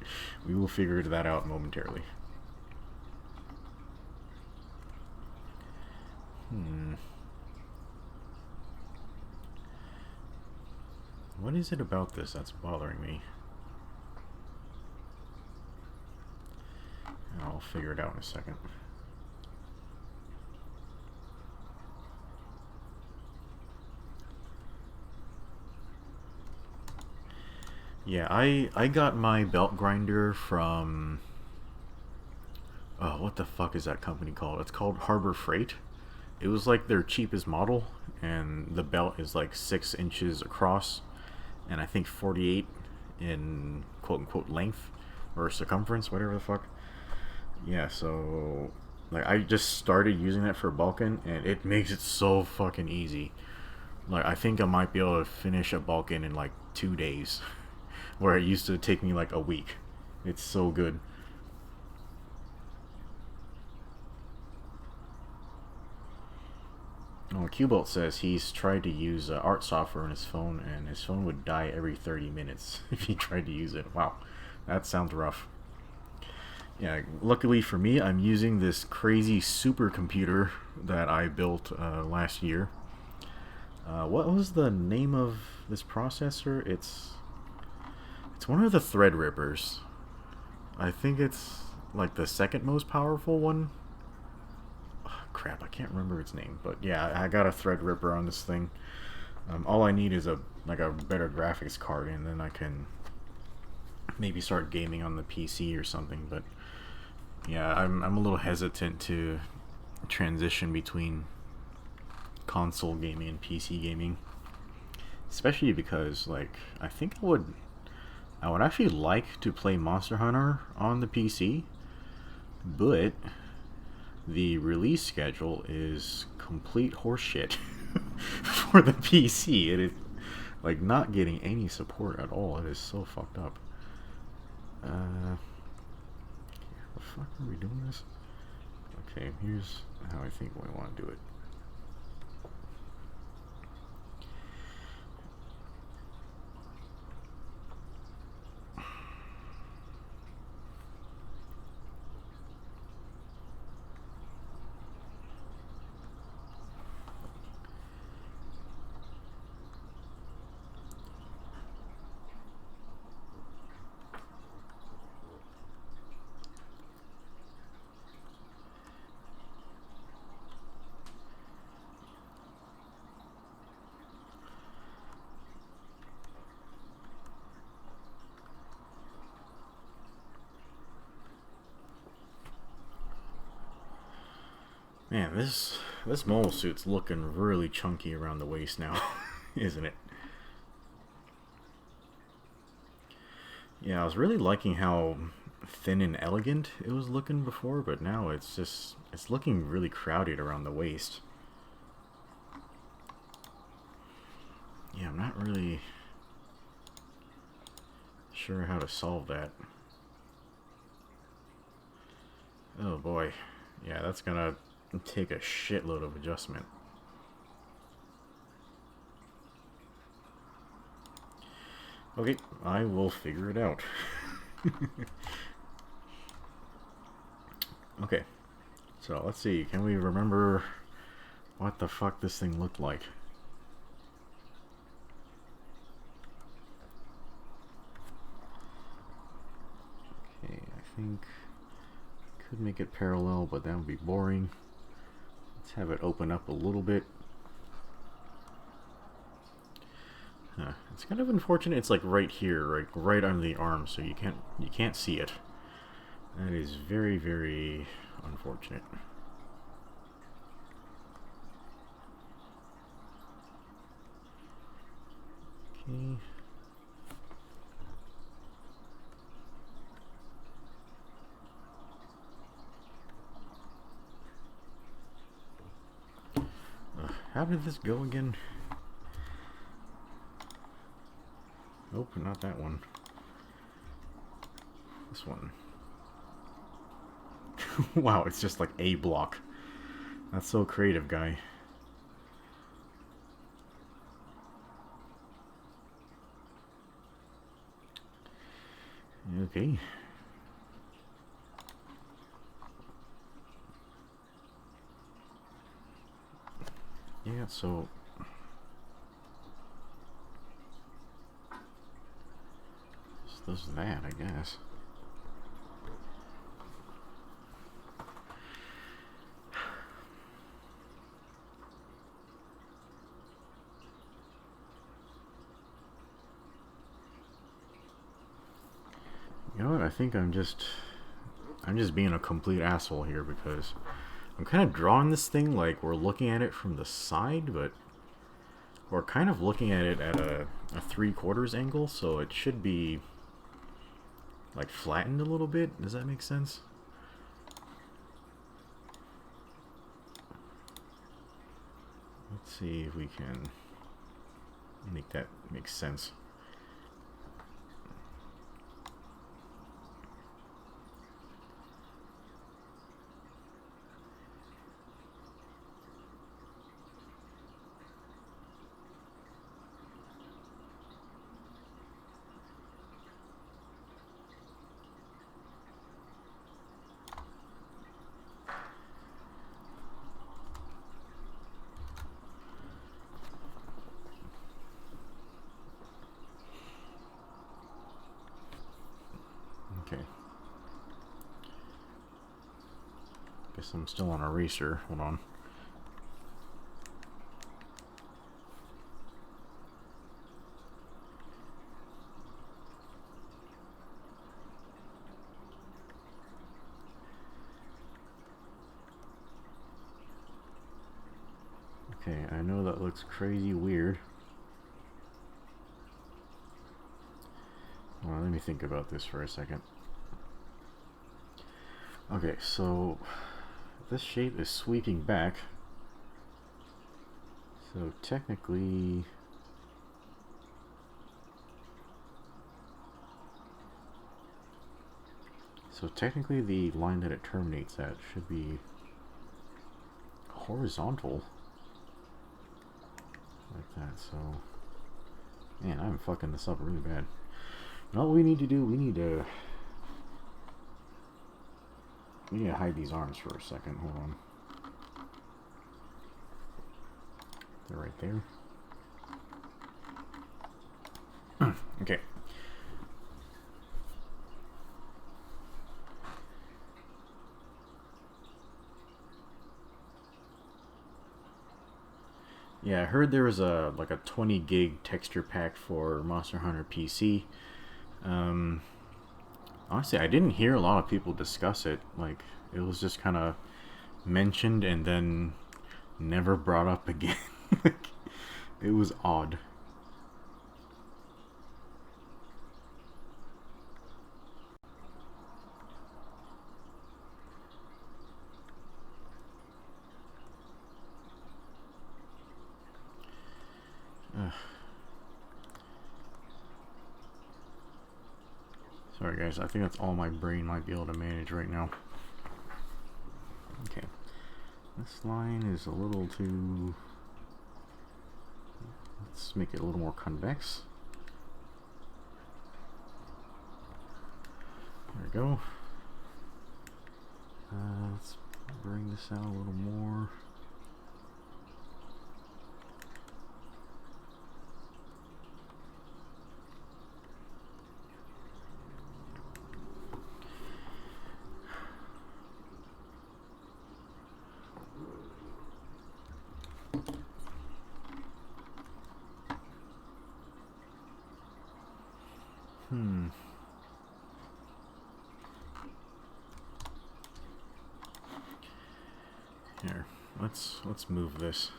we will figure that out momentarily. What is it about this that's bothering me? I'll figure it out in a second. Yeah, I got my belt grinder from... Oh, what the fuck is that company called? It's called Harbor Freight. It was like their cheapest model, and the belt is like 6 inches across, and I think 48 in quote-unquote length, or circumference, whatever the fuck. Yeah, so... Like, I just started using that for bulking, and it makes it so fucking easy. Like, I think I might be able to finish a bulking in like 2 days. Where it used to take me like a week. It's so good. Oh, Qbolt says he's tried to use art software on his phone, and his phone would die every 30 minutes if he tried to use it. Wow, that sounds rough. Yeah, luckily for me, I'm using this crazy supercomputer that I built last year. What was the name of this processor? It's one of the Threadrippers. I think it's like the second most powerful one. Oh, crap, I can't remember its name, but yeah, I got a Threadripper on this thing. All I need is a better graphics card, and then I can maybe start gaming on the PC or something. But yeah, I'm a little hesitant to transition between console gaming and PC gaming, especially because like I think I would actually like to play Monster Hunter on the PC, but the release schedule is complete horseshit for the PC. It is like not getting any support at all. It is so fucked up. How the fuck are we doing this? Okay, here's how I think we want to do it. Man, this mole suit's looking really chunky around the waist now, isn't it? Yeah, I was really liking how thin and elegant it was looking before, but now it's looking really crowded around the waist. Yeah, I'm not really sure how to solve that. Oh boy. Yeah, that's gonna take a shitload of adjustment. Okay, I will figure it out. Okay, so let's see. Can we remember what the fuck this thing looked like? Okay, I think could make it parallel, but that would be boring. Let's have it open up a little bit. It's kind of unfortunate. It's like right here, right under the arm, so you can't see it. That is very, very unfortunate. Okay. How did this go again? Nope, not that one. This one. Wow, it's just like a block. That's so creative, guy. Okay. Yeah, so this is that, I guess. You know what? I think I'm just being a complete asshole here because I'm kind of drawing this thing like we're looking at it from the side, but we're kind of looking at it at a 3/4 angle, so it should be like flattened a little bit. Does that make sense? Let's see if we can make that make sense. Okay. Guess I'm still on eraser. Hold on. Okay, I know that looks crazy weird. Well, let me think about this for a second. Okay, so this shape is sweeping back. So technically, the line that it terminates at should be horizontal. Like that, so... Man, I'm fucking this up really bad. And all we need to do, we need to hide these arms for a second. Hold on. They're right there. Okay. Yeah, I heard there was a 20 gig texture pack for Monster Hunter PC. Honestly, I didn't hear a lot of people discuss it. Like, it was just kind of mentioned and then never brought up again. Like, it was odd. Sorry guys, I think that's all my brain might be able to manage right now. Okay. This line is a little too... Let's make it a little more convex. There we go. Let's bring this out a little more. Here, let's move this.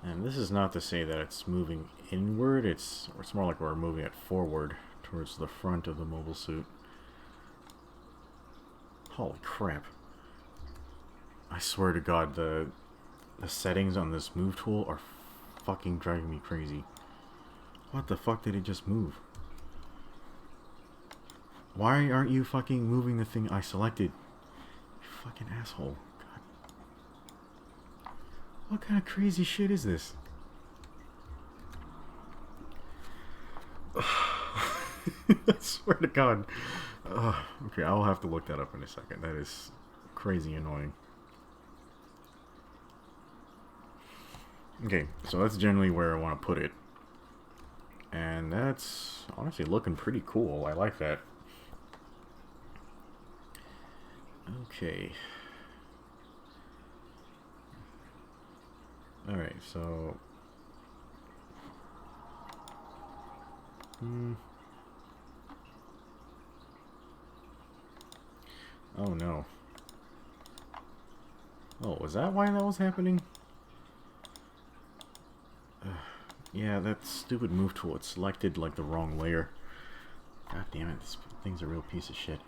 And this is not to say that it's moving inward, it's more like we're moving it forward towards the front of the mobile suit. Holy crap. I swear to God, the settings on this move tool are fucking driving me crazy. What the fuck did it just move? Why aren't you fucking moving the thing I selected? You fucking asshole. God. What kind of crazy shit is this? I swear to God. Okay, I'll have to look that up in a second. That is crazy annoying. Okay, so that's generally where I want to put it. And that's honestly looking pretty cool. I like that. Okay. Alright, so... Oh no. Oh, was that why that was happening? Yeah, that stupid move tool, it selected like the wrong layer. God damn it, this thing's a real piece of shit.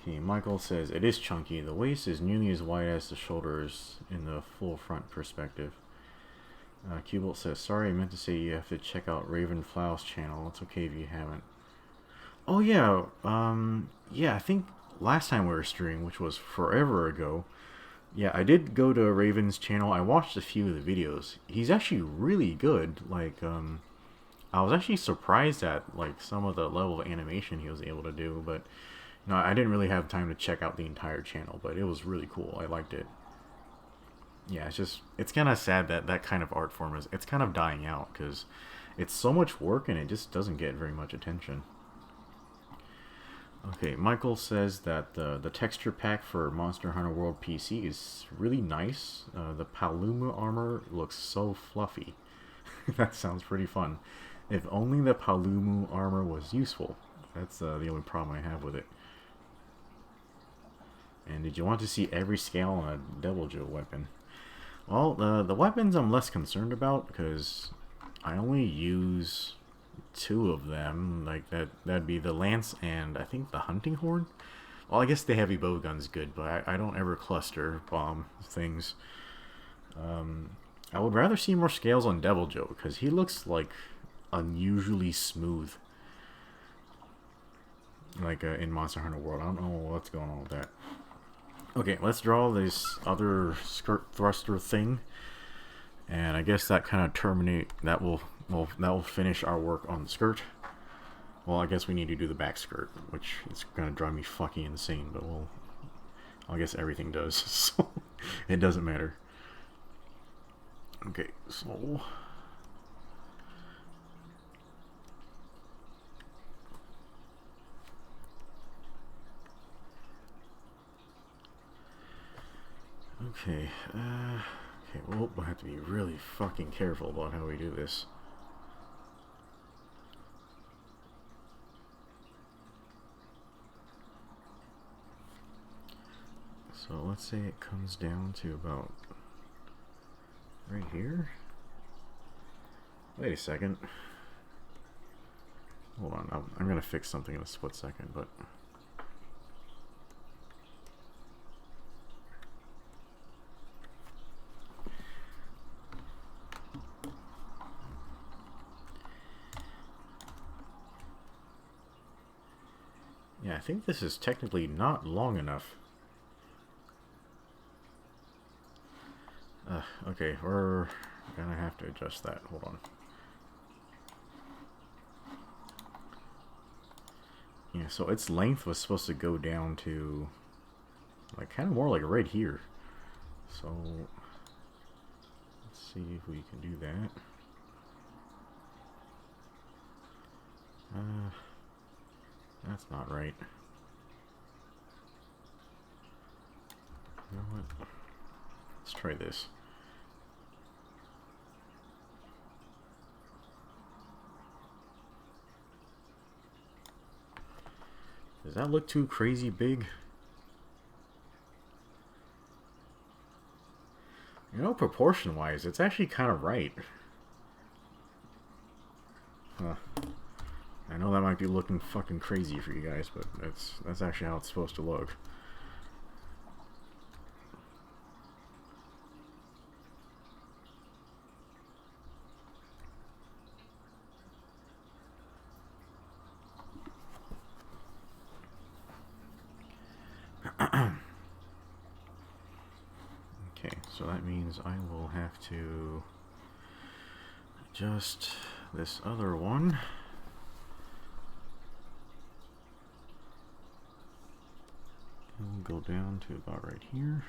Okay, Michael says, it is chunky. The waist is nearly as wide as the shoulders in the full front perspective. Cubalt says, sorry, I meant to say you have to check out Raven Flow's channel. It's okay if you haven't. Oh yeah, yeah, I think last time we were streaming, which was forever ago, yeah, I did go to Raven's channel. I watched a few of the videos. He's actually really good. Like, I was actually surprised at like some of the level of animation he was able to do, but you know, I didn't really have time to check out the entire channel, but it was really cool. I liked it. Yeah, it's kind of sad that that kind of art form it's kind of dying out because it's so much work and it just doesn't get very much attention. Okay, Michael says that the texture pack for Monster Hunter World PC is really nice. The Paluma armor looks so fluffy. That sounds pretty fun. If only the Paluma armor was useful. That's the only problem I have with it. And did you want to see every scale on a Devil Joe weapon? Well, the weapons I'm less concerned about because I only use 2 of them. Like that'd be the lance and I think the hunting horn. Well, I guess the heavy bowgun's good, but I don't ever cluster bomb things. I would rather see more scales on Devil Joe because he looks like unusually smooth. Like in Monster Hunter World. I don't know what's going on with that. Okay, let's draw this other skirt thruster thing, and I guess that kind of that will finish our work on the skirt. Well, I guess we need to do the back skirt, which is gonna drive me fucking insane, but I guess everything does, so it doesn't matter. Okay, so Okay, okay, well, we'll have to be really fucking careful about how we do this. So let's say it comes down to about right here. Wait a second. Hold on, I'm gonna fix something in a split second, but... yeah, I think this is technically not long enough. Okay, we're gonna have to adjust that. Hold on. Yeah, so its length was supposed to go down to, like, kind of more like right here. So, let's see if we can do that. That's not right. You know what? Let's try this. Does that look too crazy big? You know, proportion-wise, it's actually kind of right. I know that might be looking fucking crazy for you guys, but that's actually how it's supposed to look. Okay, so that means I will have to adjust this other one. And we'll go down to about right here.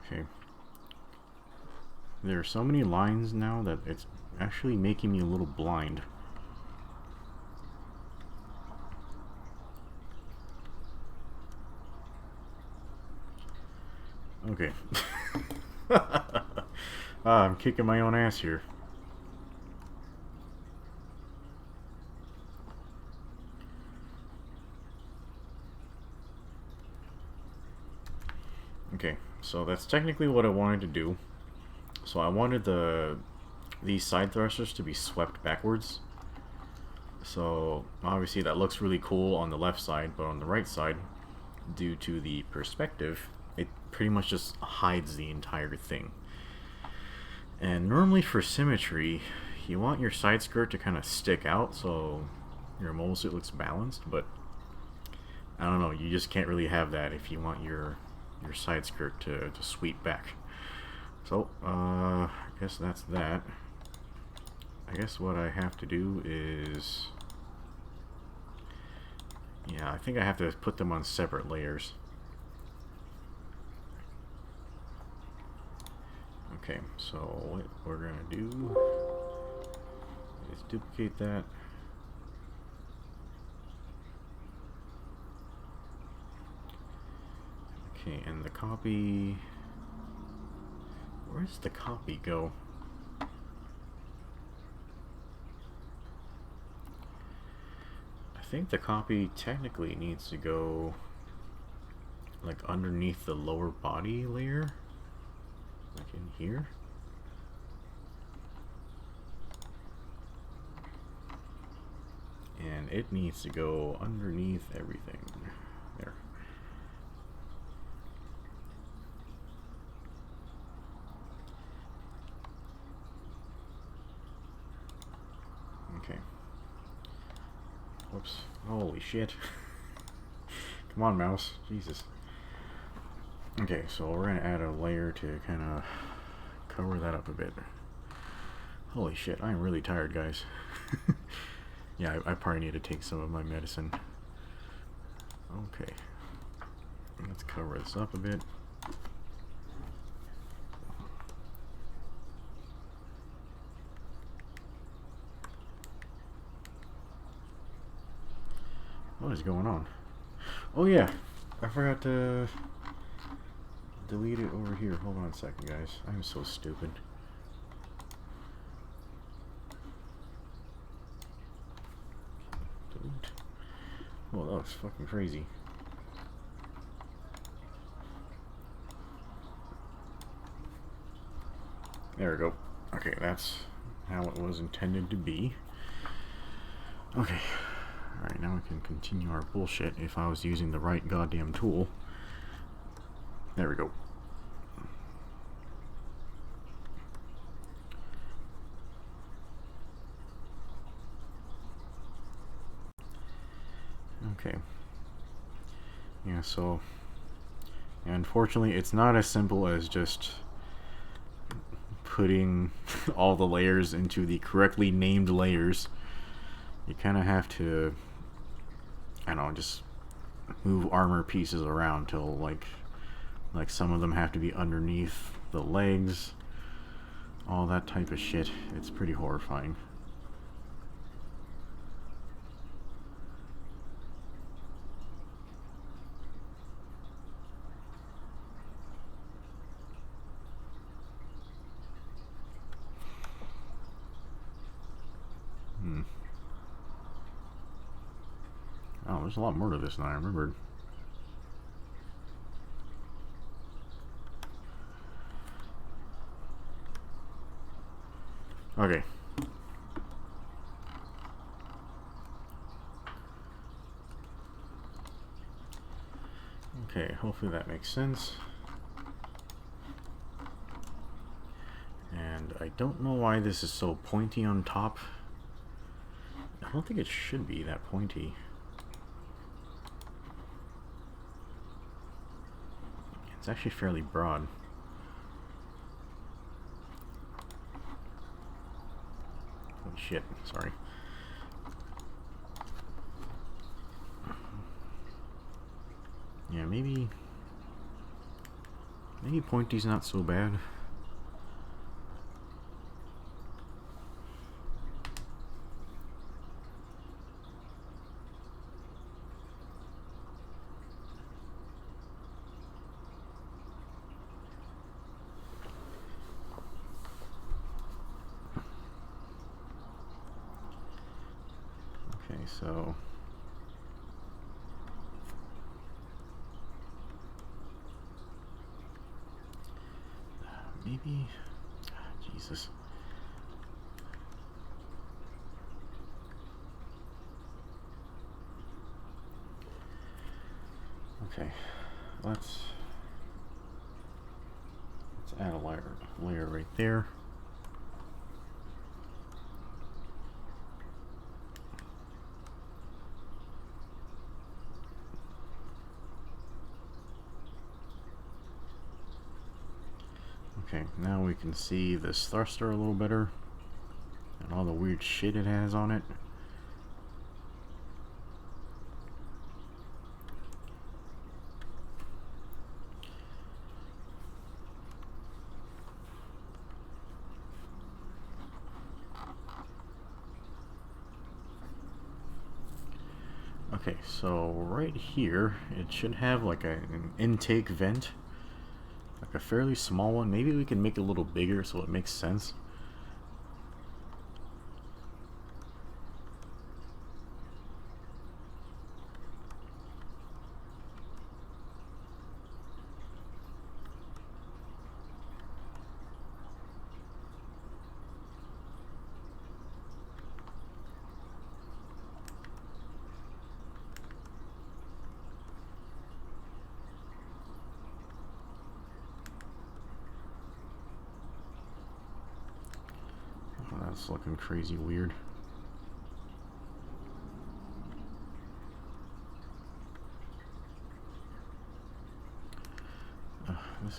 Okay. There are so many lines now that it's actually making me a little blind. Okay. I'm kicking my own ass here. Okay, so that's technically what I wanted to do. So I wanted these side thrusters to be swept backwards. So obviously that looks really cool on the left side, but on the right side, due to the perspective, it pretty much just hides the entire thing. And normally for symmetry, you want your side skirt to kind of stick out so your mobile suit looks balanced, but I don't know, you just can't really have that if you want your side skirt to sweep back. So, I guess that's that. I guess what I have to do is... yeah, I think I have to put them on separate layers. Okay, so what we're gonna do is duplicate that. Okay, and the copy... where does the copy go? I think the copy technically needs to go like underneath the lower body layer, like in here. And it needs to go underneath everything. There. Okay. Whoops. Holy shit. Come on, mouse. Jesus. Okay, so we're gonna add a layer to kind of cover that up a bit. Holy shit, I am really tired, guys. Yeah, I probably need to take some of my medicine. Okay, let's cover this up a bit. What is going on? Oh yeah, I forgot to delete it over here. Hold on a second, guys. I'm so stupid. Delete. Oh, that looks fucking crazy. There we go. Okay, that's how it was intended to be. Okay. Alright, now we can continue our bullshit if I was using the right goddamn tool. There we go. Okay. Yeah, so unfortunately it's not as simple as just putting all the layers into the correctly named layers. You kind of have to, I don't know, just move armor pieces around till like some of them have to be underneath the legs, all that type of shit. It's pretty horrifying. Oh, there's a lot more to this than I remembered. Okay. Okay, hopefully that makes sense. And I don't know why this is so pointy on top. I don't think it should be that pointy. It's actually fairly broad. Holy shit, sorry. Yeah, maybe pointy's not so bad. Okay, so maybe, Jesus. Okay, let's add a layer right there. Okay, now we can see this thruster a little better and all the weird shit it has on it. Okay, so right here it should have like an intake vent, like a fairly small one. Maybe we can make it a little bigger so it makes sense. Oh, that's looking crazy weird.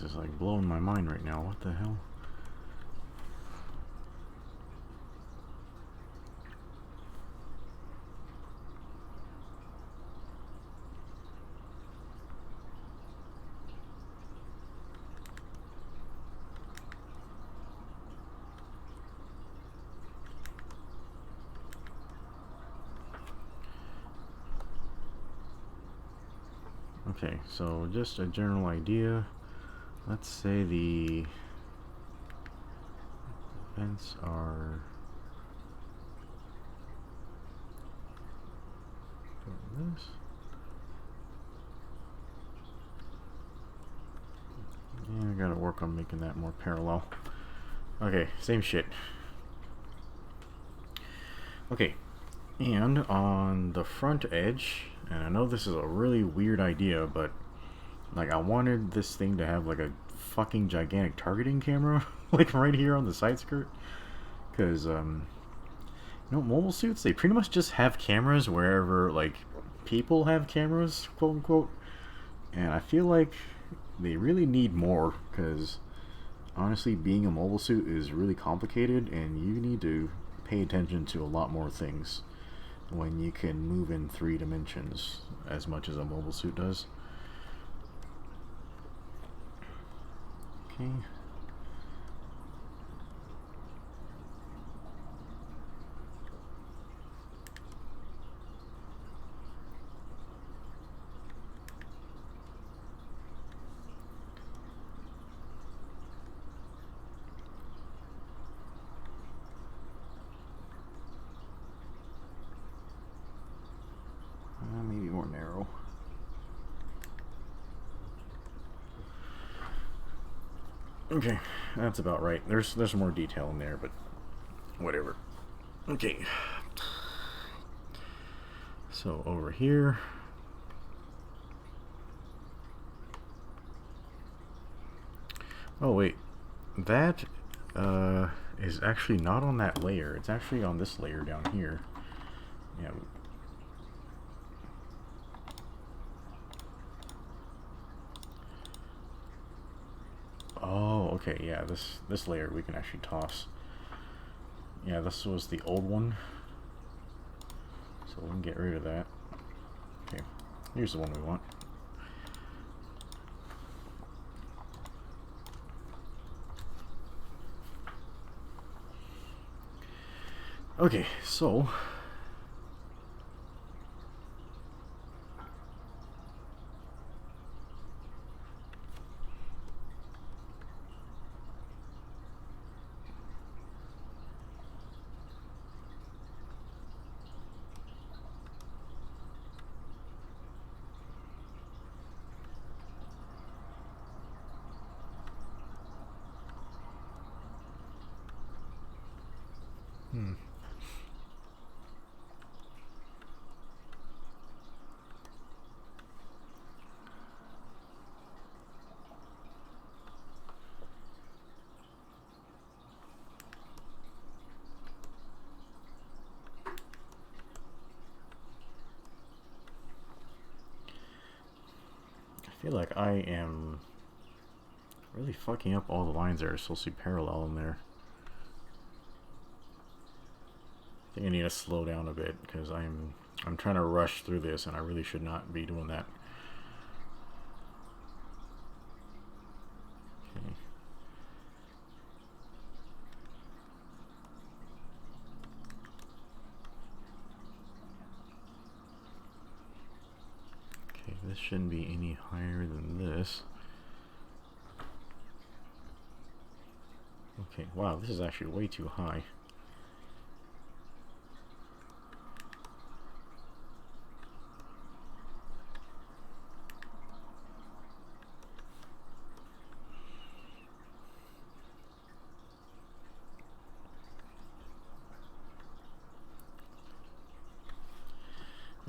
This is like blowing my mind right now. What the hell? Okay, so just a general idea. Let's say the vents are doing this. Yeah, I gotta work on making that more parallel. Okay, same shit. Okay, and on the front edge, and I know this is a really weird idea, but like I wanted this thing to have like a fucking gigantic targeting camera like right here on the side skirt, because you know, mobile suits, they pretty much just have cameras wherever like people have cameras, quote unquote, and I feel like they really need more, because honestly being a mobile suit is really complicated and you need to pay attention to a lot more things when you can move in 3 dimensions as much as a mobile suit does. Okay. Maybe more narrow. Okay, that's about right. There's more detail in there, but whatever. Okay. So over here. Oh wait, that is actually not on that layer. It's actually on this layer down here. Yeah. Oh, okay, yeah, this layer we can actually toss. Yeah, this was the old one. So we can get rid of that. Okay, here's the one we want. Okay, so I feel like I am really fucking up all the lines that are supposed to be parallel in there. I think I need to slow down a bit because I'm trying to rush through this and I really should not be doing that. Okay. Okay, this shouldn't be any higher than this. Okay, wow, this is actually way too high.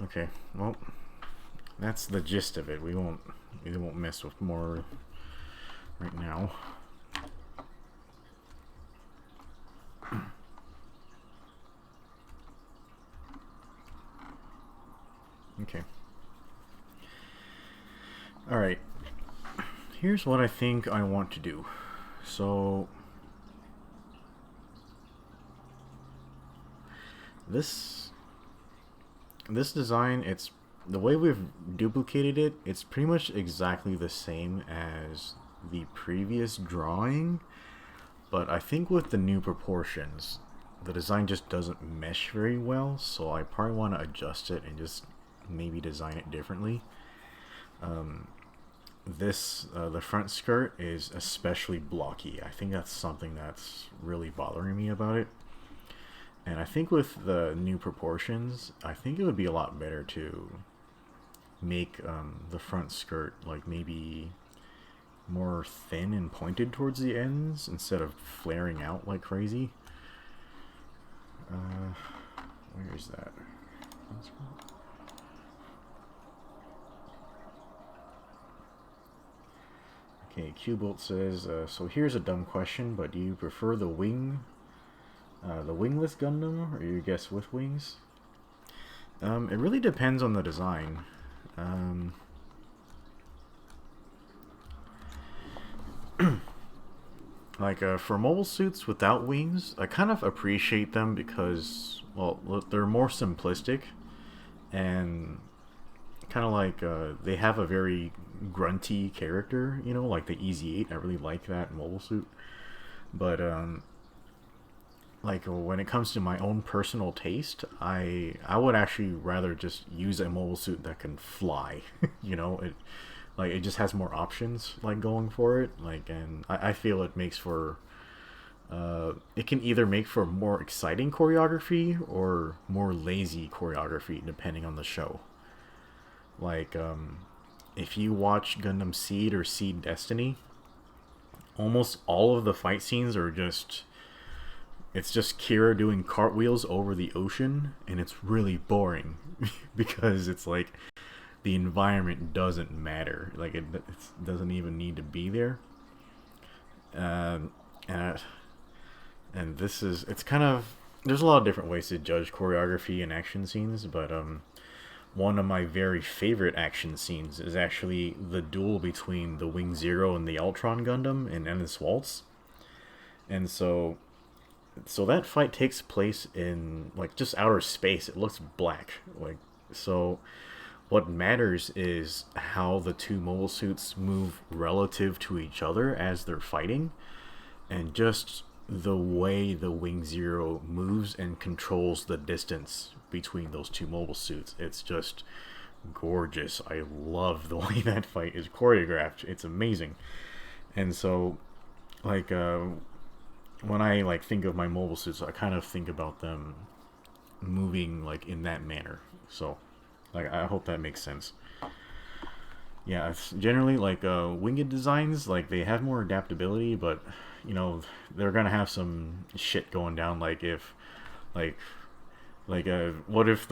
Okay, well, that's the gist of it. We won't mess with more right now. Okay. All right. here's what I think I want to do. So this design, it's the way we've duplicated it, it's pretty much exactly the same as the previous drawing, but I think with the new proportions the design just doesn't mesh very well, so I probably want to adjust it and just maybe design it differently. The front skirt is especially blocky. I think that's something that's really bothering me about it. And I think with the new proportions, I think it would be a lot better to make the front skirt like maybe more thin and pointed towards the ends instead of flaring out like crazy. Where is that? Okay, Qbolt says, so here's a dumb question, but do you prefer the wingless Gundam, or you guess with wings? It really depends on the design. Like, for mobile suits without wings, I kind of appreciate them because, well, they're more simplistic, and kind of like, they have a very grunty character, you know, like the Easy 8. I really like that mobile suit. But, like, when it comes to my own personal taste, I would actually rather just use a mobile suit that can fly. You know, it just has more options, like, going for it. Like, and I feel it makes for it can either make for more exciting choreography or more lazy choreography depending on the show. Like, if you watch Gundam Seed or Seed Destiny, almost all of the fight scenes are just, it's just Kira doing cartwheels over the ocean, and it's really boring because it's like the environment doesn't matter. Like, it doesn't even need to be there. And this is, it's kind of, there's a lot of different ways to judge choreography and action scenes, but one of my very favorite action scenes is actually the duel between the Wing Zero and the Ultron Gundam in Endless Waltz. And so that fight takes place in, like, just outer space. It looks black. Like, so what matters is how the two mobile suits move relative to each other as they're fighting, and just the way the Wing Zero moves and controls the distance between those two mobile suits. It's just gorgeous. I love the way that fight is choreographed. It's amazing. And so, like, when I, like, think of my mobile suits, I kind of think about them moving, like, in that manner. So, like, I hope that makes sense. Yeah, it's generally, like, winged designs, like, they have more adaptability, but, you know, they're gonna have some shit going down. Like, if, what if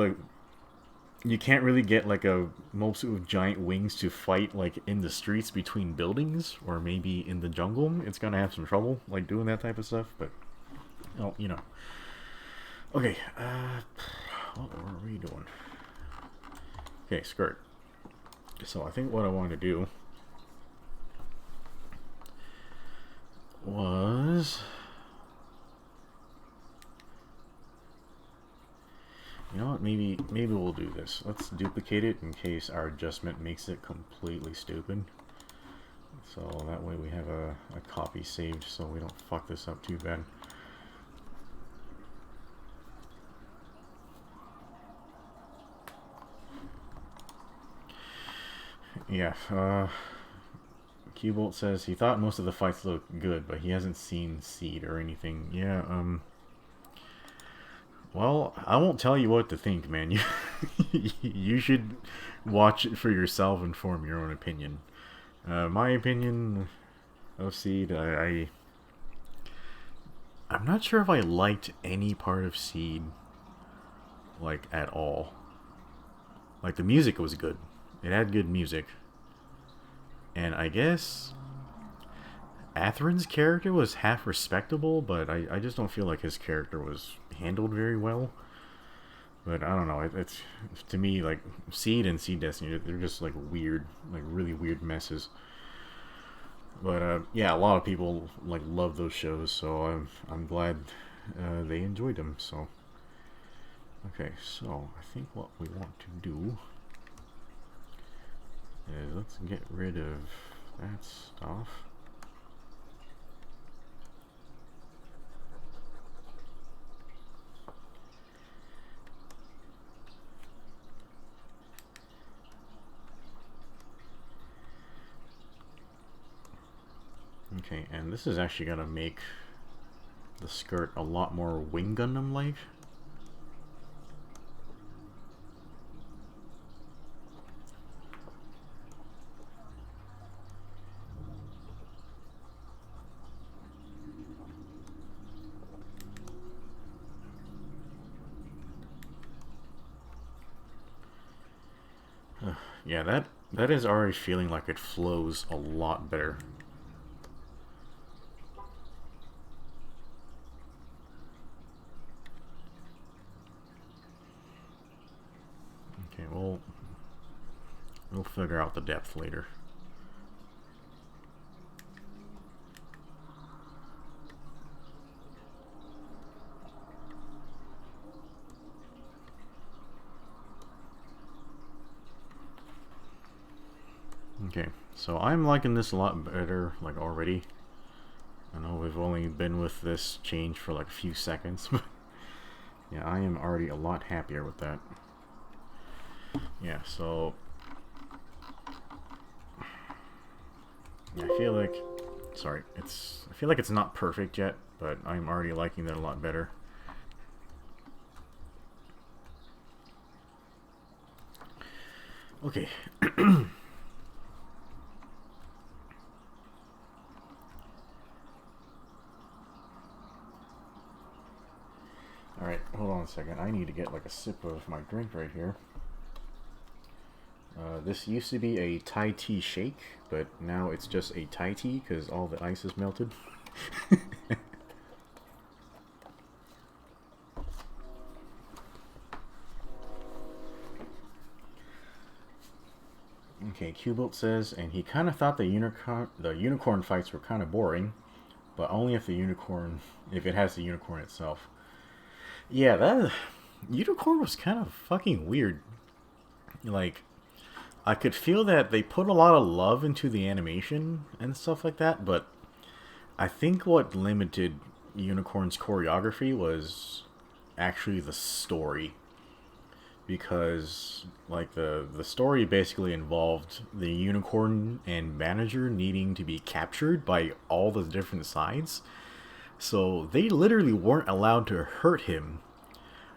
you can't really get, like, a mobile suit with giant wings to fight, like, in the streets between buildings, or maybe in the jungle? It's gonna have some trouble, like, doing that type of stuff, but, oh, you know. Okay, what are we doing? Okay, skirt. So I think what I wanted to do was, you know what, maybe we'll do this. Let's duplicate it in case our adjustment makes it completely stupid. So that way we have a copy saved so we don't fuck this up too bad. Yeah, Qbolt says he thought most of the fights looked good, but he hasn't seen Seed or anything. Yeah, well, I won't tell you what to think, man. You should watch it for yourself and form your own opinion. My opinion of Seed, I'm not sure if I liked any part of Seed, like, at all. Like, the music was good. It had good music. And I guess Atherin's character was half respectable, but I just don't feel like his character was handled very well. But I don't know, it's to me, like, Seed and Seed Destiny, they're just, like, weird, like, really weird messes. But yeah, a lot of people like love those shows, so I'm glad they enjoyed them. So okay, so I think what we want to do is let's get rid of that stuff. Okay, and this is actually gonna make the skirt a lot more Wing Gundam like. Yeah, that is already feeling like it flows a lot better. Okay, we'll figure out the depth later. Okay, so I'm liking this a lot better, like already. I know we've only been with this change for like a few seconds, but yeah, I am already a lot happier with that. Yeah, so yeah, I feel like, sorry, I feel like it's not perfect yet, but I'm already liking that a lot better. Okay. Alright, hold on a second. I need to get like a sip of my drink right here. This used to be a Thai tea shake, but now it's just a Thai tea because all the ice is melted. Okay, Cubolt says, and he kind of thought the unicorn fights were kind of boring, but only if if it has the unicorn itself. Yeah, that unicorn was kind of fucking weird. Like, I could feel that they put a lot of love into the animation and stuff like that, but I think what limited Unicorn's choreography was actually the story. Because like the story basically involved the unicorn and manager needing to be captured by all the different sides. So they literally weren't allowed to hurt him.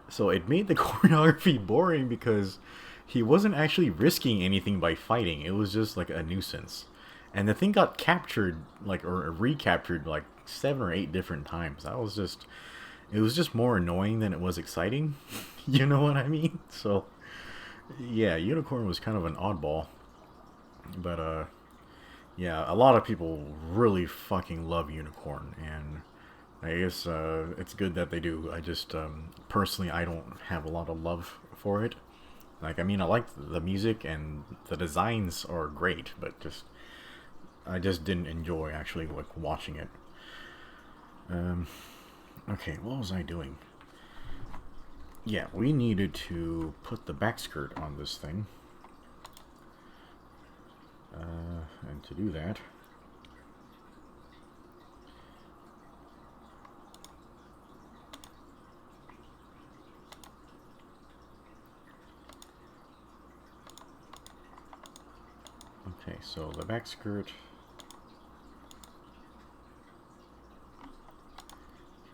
So it made the choreography boring because he wasn't actually risking anything by fighting. It was just like a nuisance. And the thing got captured, like, or recaptured, like 7 or 8 different times. It was just more annoying than it was exciting. You know what I mean? So, yeah, Unicorn was kind of an oddball. But, yeah, a lot of people really fucking love Unicorn. And I guess it's good that they do. I just, personally, I don't have a lot of love for it. Like, I mean, I like the music and the designs are great, but I just didn't enjoy actually like watching it. Okay, what was I doing? Yeah, we needed to put the back skirt on this thing. And to do that, okay, so the back skirt.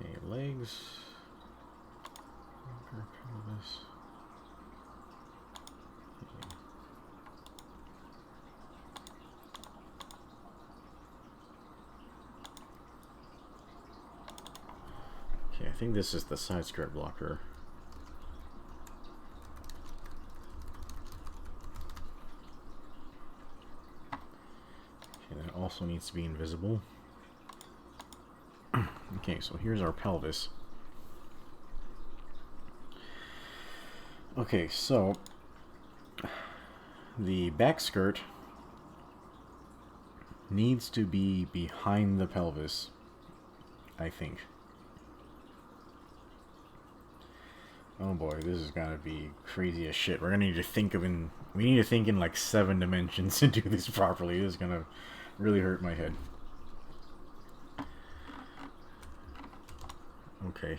Okay, legs. Okay, I think this is the side skirt blocker. Okay, that also needs to be invisible. Okay, so here's our pelvis. Okay, so the back skirt needs to be behind the pelvis, I think. Oh boy, this is gonna be crazy as shit. We're gonna need to think of we need to think in like 7 dimensions to do this properly. This is gonna really hurt my head. Okay.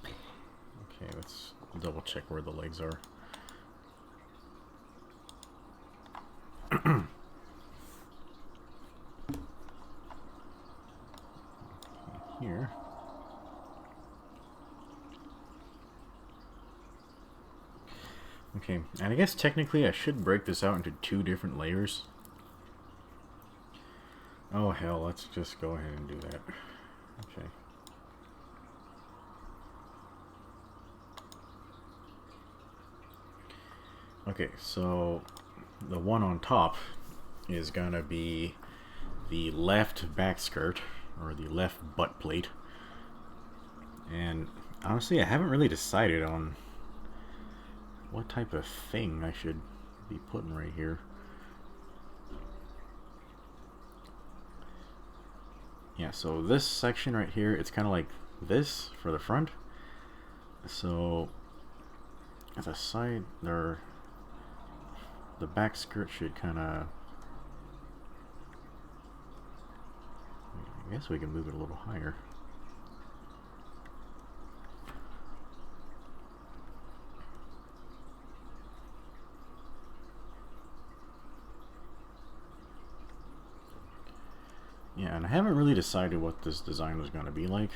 Okay, let's double check where the legs are. Here. Okay, and I guess technically I should break this out into 2 different layers. Oh hell, let's just go ahead and do that. Okay. Okay, so the one on top is gonna be the left back skirt, or the left butt plate. And honestly, I haven't really decided on what type of thing I should be putting right here. Yeah, so this section right here, it's kind of like this for the front. So at the side, the back skirt should kind of, I guess we can move it a little higher. Yeah, and I haven't really decided what this design was going to be like.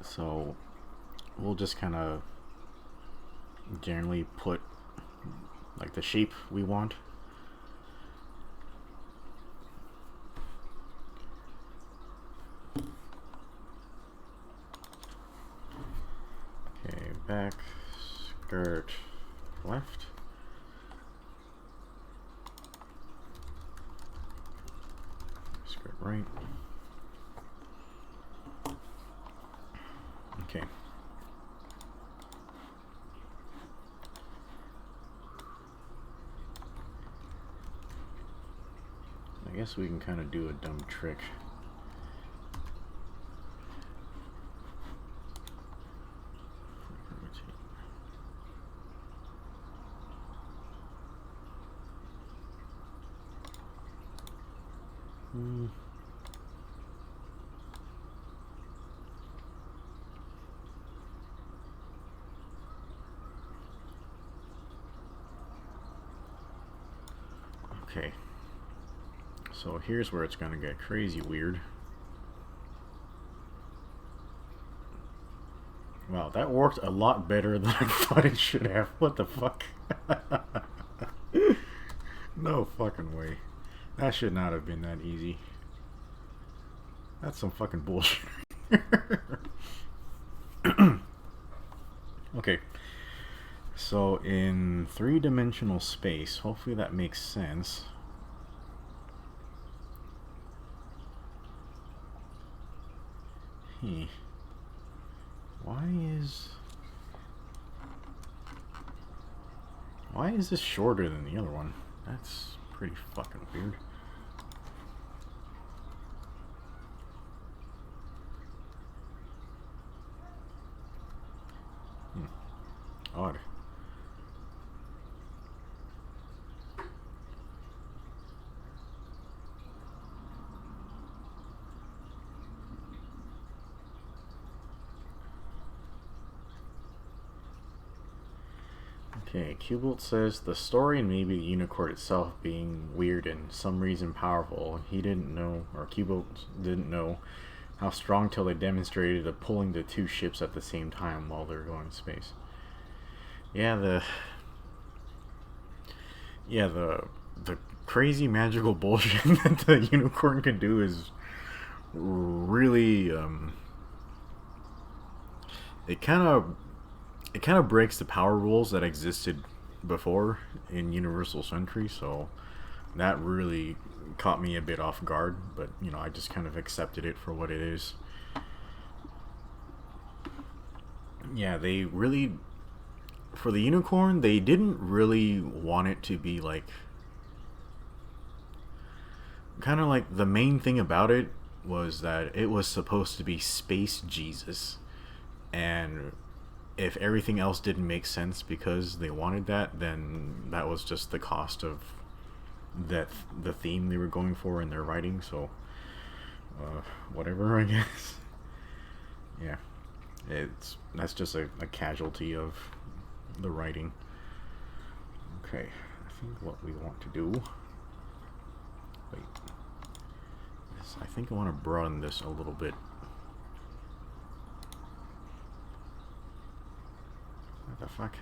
So we'll just kind of generally put like the shape we want. Okay, back skirt left. Skirt right. Okay. I guess we can kind of do a dumb trick. Okay, so here's where it's gonna get crazy weird. Wow, that worked a lot better than I thought it should have. What the fuck? No fucking way. That should not have been that easy. That's some fucking bullshit. Okay. So in 3-dimensional space, hopefully that makes sense. Why is this shorter than the other one? That's pretty fucking weird. Odd. Okay, Cubolt says the story and maybe the unicorn itself being weird and some reason powerful. He didn't know, or Cubolt didn't know, how strong till they demonstrated of pulling the 2 ships at the same time while they're going to space. Yeah, the crazy magical bullshit that the unicorn can do is really it kind of breaks the power rules that existed before in Universal Century, so that really caught me a bit off guard, but you know, I just kind of accepted it for what it is. Yeah, they really, for the unicorn, they didn't really want it to be like kind of like the main thing about it was that it was supposed to be Space Jesus, and if everything else didn't make sense because they wanted that, then that was just the cost of that the theme they were going for in their writing. So whatever, I guess. Yeah, that's just a casualty of the writing. Okay, I think what we want to do. Wait, I think I want to broaden this a little bit. What the fuck?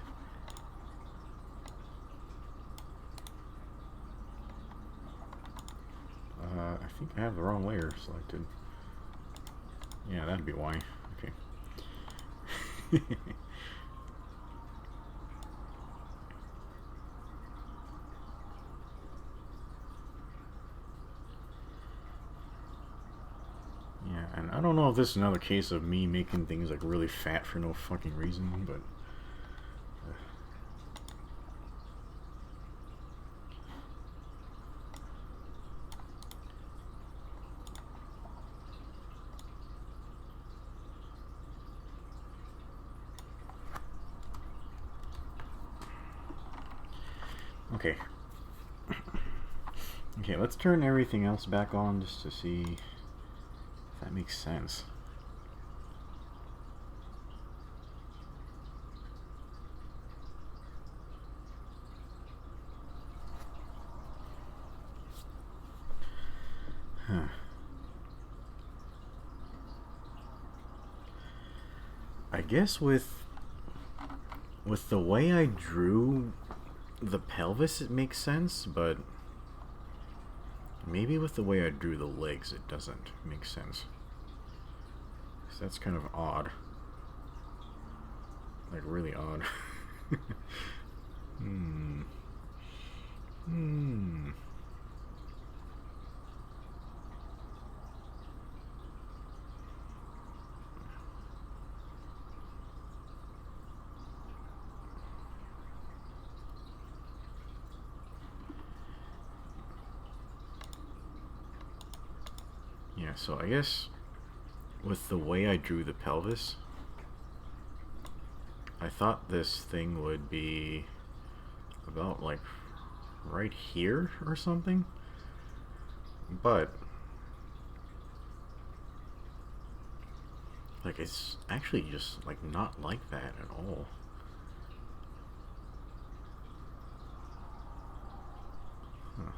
I think I have the wrong layer selected. Yeah, that'd be why. Okay. Yeah, and I don't know if this is another case of me making things like really fat for no fucking reason, but okay. Okay, let's turn everything else back on just to see if that makes sense. Huh. I guess with the way I drew the pelvis it makes sense, but maybe with the way I drew the legs it doesn't make sense. So that's kind of odd. Like really odd. Yeah, so I guess with the way I drew the pelvis, I thought this thing would be about like right here or something, but like it's actually just like not like that at all. Huh.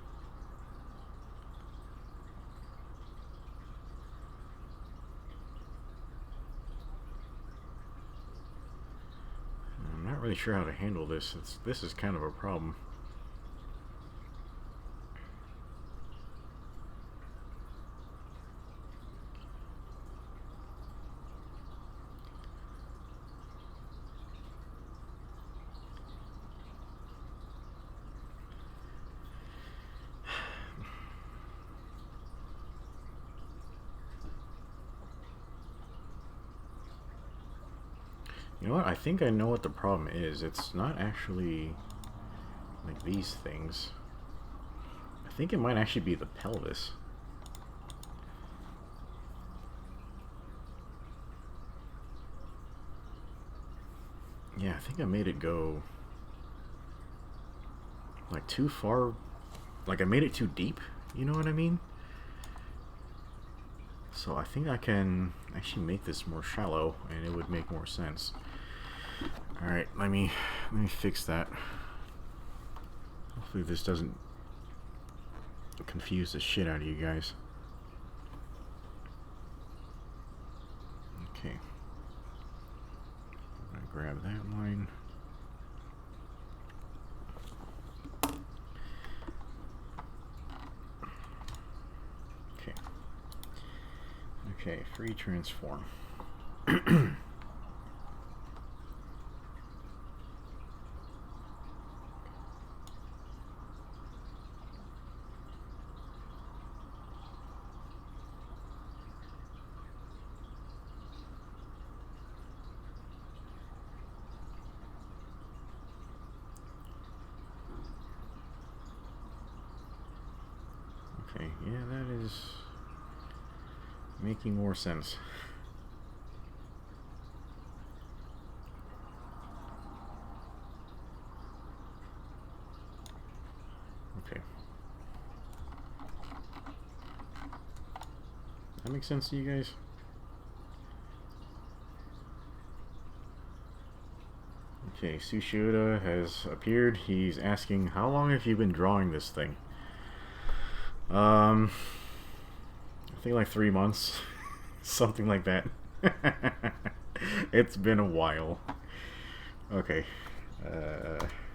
I'm not really sure how to handle this. This is kind of a problem. You know what? I think I know what the problem is. It's not actually like these things. I think it might actually be the pelvis. Yeah, I think I made it go like too far. Like I made it too deep. You know what I mean? So I think I can actually make this more shallow and it would make more sense. Alright, let me fix that. Hopefully this doesn't confuse the shit out of you guys. Okay. I'm gonna grab that line. Okay. Okay, free transform. Okay, yeah, that is making more sense. Okay. That makes sense to you guys? Okay, Sushioda has appeared. He's asking, how long have you been drawing this thing? I think like 3 months. Something like that. It's been a while. Okay.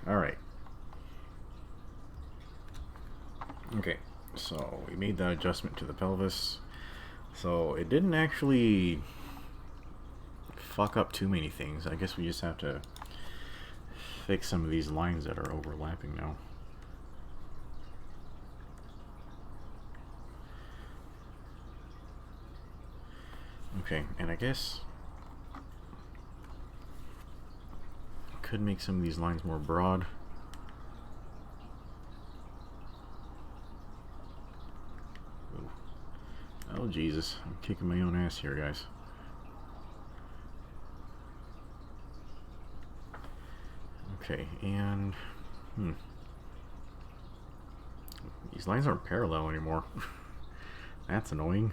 Alright. Okay, so we made that adjustment to the pelvis. So it didn't actually fuck up too many things. I guess we just have to fix some of these lines that are overlapping now. Okay, and I guess I could make some of these lines more broad. Ooh. Oh Jesus, I'm kicking my own ass here, guys. Okay, and these lines aren't parallel anymore. That's annoying.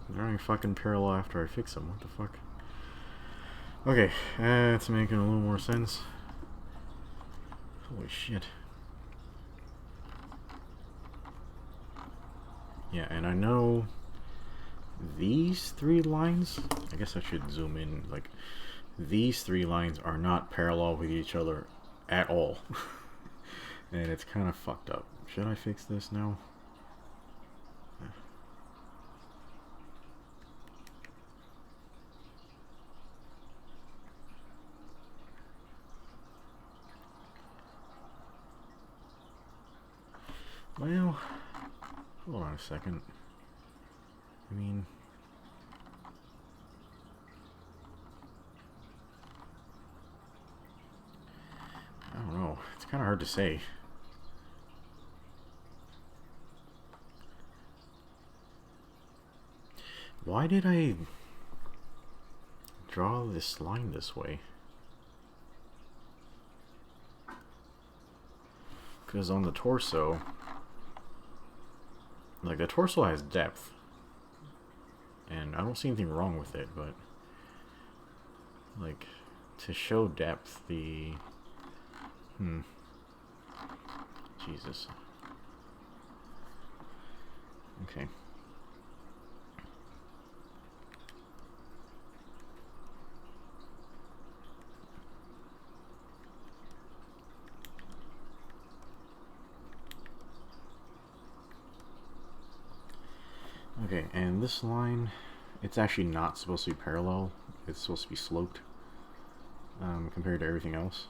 They're only fucking parallel after I fix them. What the fuck? Okay, that's making a little more sense. Holy shit. Yeah, and I know these 3 lines, I guess I should zoom in, like, these 3 lines are not parallel with each other at all. And it's kind of fucked up. Should I fix this now? Well, hold on a second. I mean, I don't know. It's kind of hard to say. Why did I draw this line this way? Because on the torso, like, the torso has depth, and I don't see anything wrong with it, but like, to show depth, the Jesus. Okay. Okay, and this line, it's actually not supposed to be parallel. It's supposed to be sloped compared to everything else.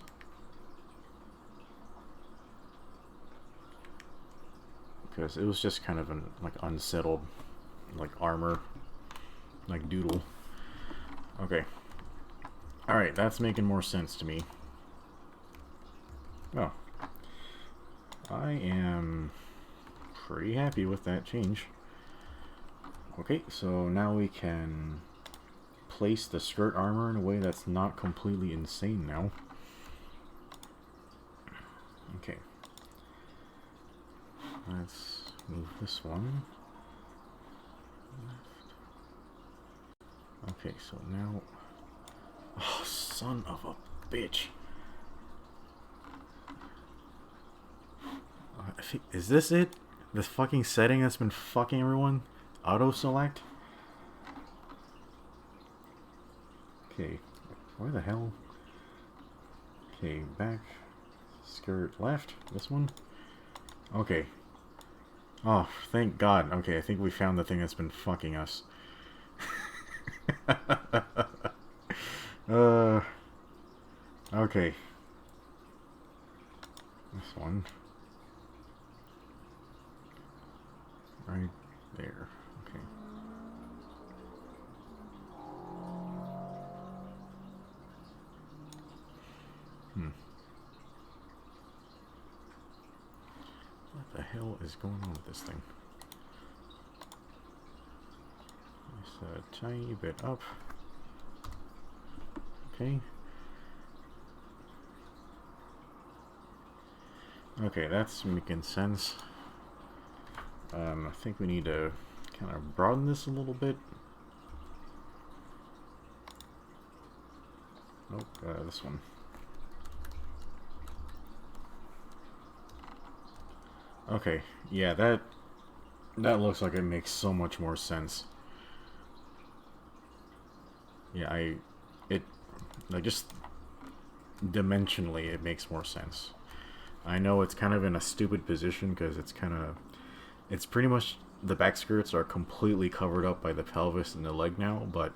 Because it was just kind of an like unsettled, like armor, like doodle. Okay. Alright, that's making more sense to me. Oh. I am pretty happy with that change. Okay, so now we can place the skirt armor in a way that's not completely insane now. Okay. Let's move this one. Left. Okay, so now... Oh, son of a bitch. I think, is this it? This fucking setting that's been fucking everyone? Auto select? Okay, where the hell? Okay, back, skirt left, this one? Okay. Oh, thank God. Okay, I think we found the thing that's been fucking us. Okay. This one. Right there. Okay. What the hell is going on with this thing? Just a tiny bit up. Okay. Okay, that's making sense. I think we need to kind of broaden this a little bit. Nope, this one. Okay, yeah, that looks like it makes so much more sense. Yeah, like just dimensionally, it makes more sense. I know it's kind of in a stupid position because it's pretty much the back skirts are completely covered up by the pelvis and the leg now, but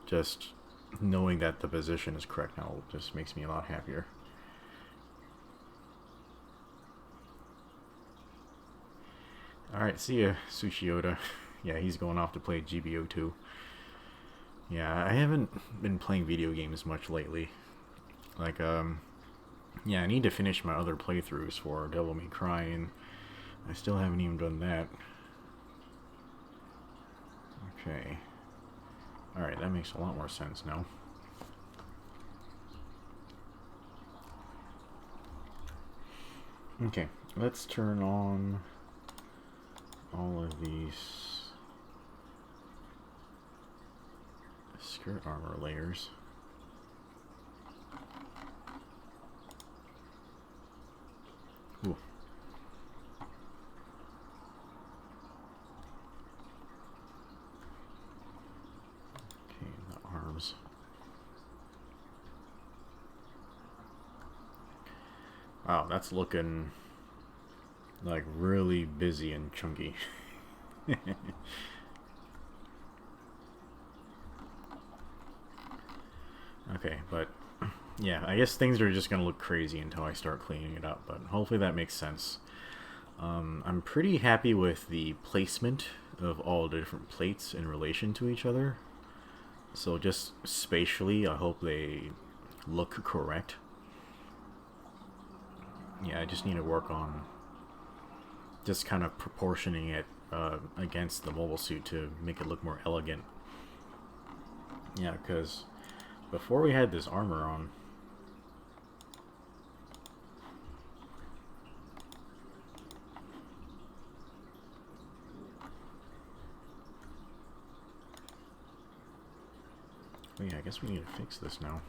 just knowing that the position is correct now just makes me a lot happier. Alright, see ya, Sushiyoda. Yeah, he's going off to play GBO 2. Yeah, I haven't been playing video games much lately. Like, yeah, I need to finish my other playthroughs for Devil May Cry, and I still haven't even done that. Okay. Alright, that makes a lot more sense now. Okay, let's turn on all of these skirt armor layers. Ooh. Okay, the arms. Wow, that's looking like really busy and chunky. Okay, but yeah, I guess things are just gonna look crazy until I start cleaning it up, but hopefully that makes sense. I'm pretty happy with the placement of all the different plates in relation to each other. So just spatially, I hope they look correct. Yeah, I just need to work on just kind of proportioning it against the mobile suit to make it look more elegant. Yeah, because before we had this armor on, well, yeah, I guess we need to fix this now.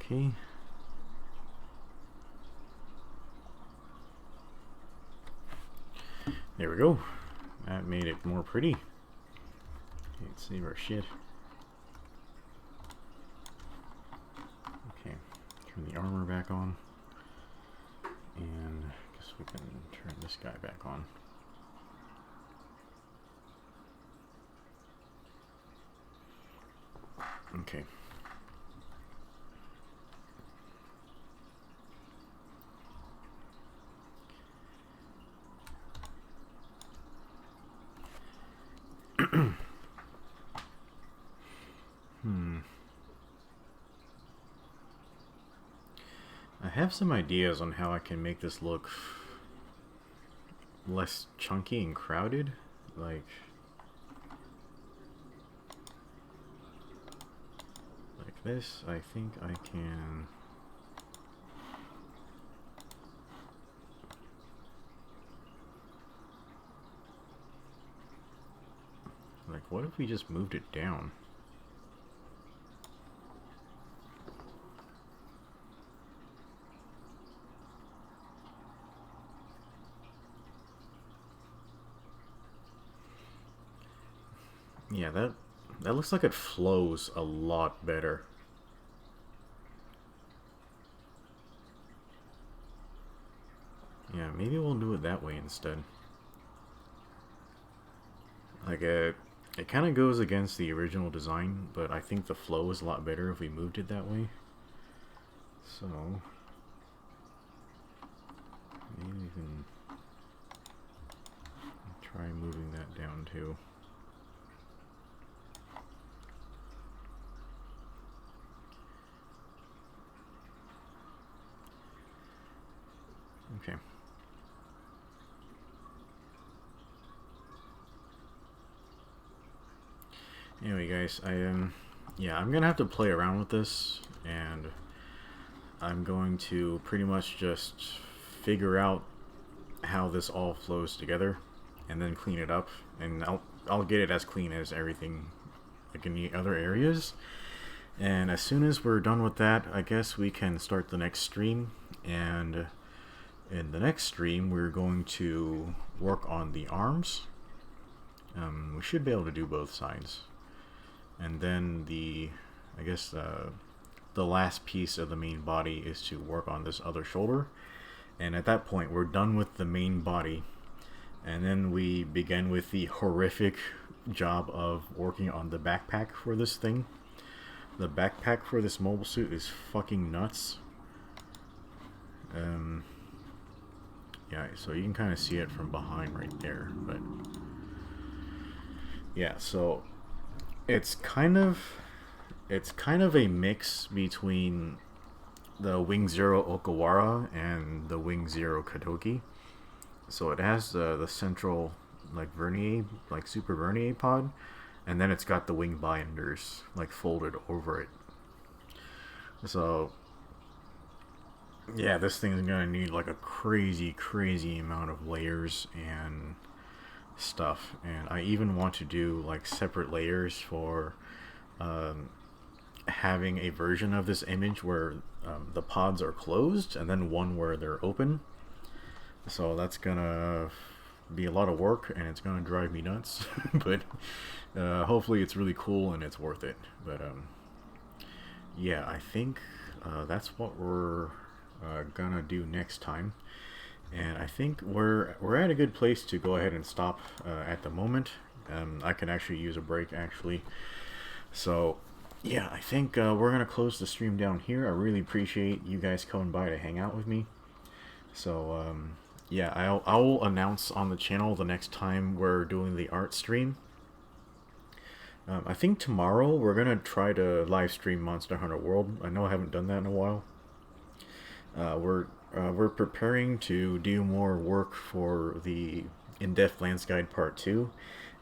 Okay. There we go. That made it more pretty. Can't save our shit. Okay, turn the armor back on. And I guess we can turn this guy back on. Okay. I have some ideas on how I can make this look less chunky and crowded. Like this, I think I can... Like, what if we just moved it down? Yeah, that looks like it flows a lot better. Yeah, maybe we'll do it that way instead. Like, it kind of goes against the original design, but I think the flow is a lot better if we moved it that way. So, maybe we can try moving that down too. Okay. Anyway, guys, yeah, I'm gonna have to play around with this, and I'm going to pretty much just figure out how this all flows together, and then clean it up, and I'll get it as clean as everything, like in the other areas. And as soon as we're done with that, I guess we can start the next stream. And in the next stream, we're going to work on the arms. We should be able to do both sides. And then I guess the last piece of the main body is to work on this other shoulder. And at that point, we're done with the main body. And then we begin with the horrific job of working on the backpack for this thing. The backpack for this mobile suit is fucking nuts. Yeah, so you can kind of see it from behind right there, but yeah, so it's kind of a mix between the Wing Zero Okawara and the Wing Zero Kadoki. So it has the central like vernier, like super vernier pod, and then it's got the wing binders like folded over it. So yeah, this thing is gonna need like a crazy amount of layers and stuff. And I even want to do like separate layers for having a version of this image where the pods are closed and then one where they're open. So that's gonna be a lot of work and it's gonna drive me nuts. But hopefully it's really cool and it's worth it. But yeah, I think that's what we're gonna do next time. And I think we're at a good place to go ahead and stop at the moment. I can actually use a break actually. So yeah, I think we're gonna close the stream down here. I really appreciate you guys coming by to hang out with me. So yeah, I'll announce on the channel the next time we're doing the art stream. I think tomorrow we're gonna try to live stream Monster Hunter World. I know I haven't done that in a while. We're preparing to do more work for the In-Depth Lance Guide Part 2.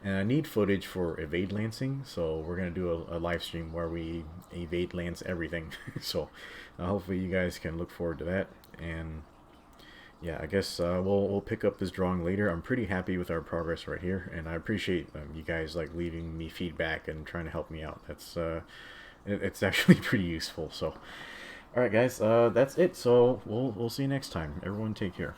And I need footage for evade lancing, so we're going to do a live stream where we evade lance everything. So hopefully you guys can look forward to that. And yeah, I guess we'll pick up this drawing later. I'm pretty happy with our progress right here, and I appreciate you guys like leaving me feedback and trying to help me out. That's it's actually pretty useful. So alright guys, that's it. So we'll see you next time. Everyone take care.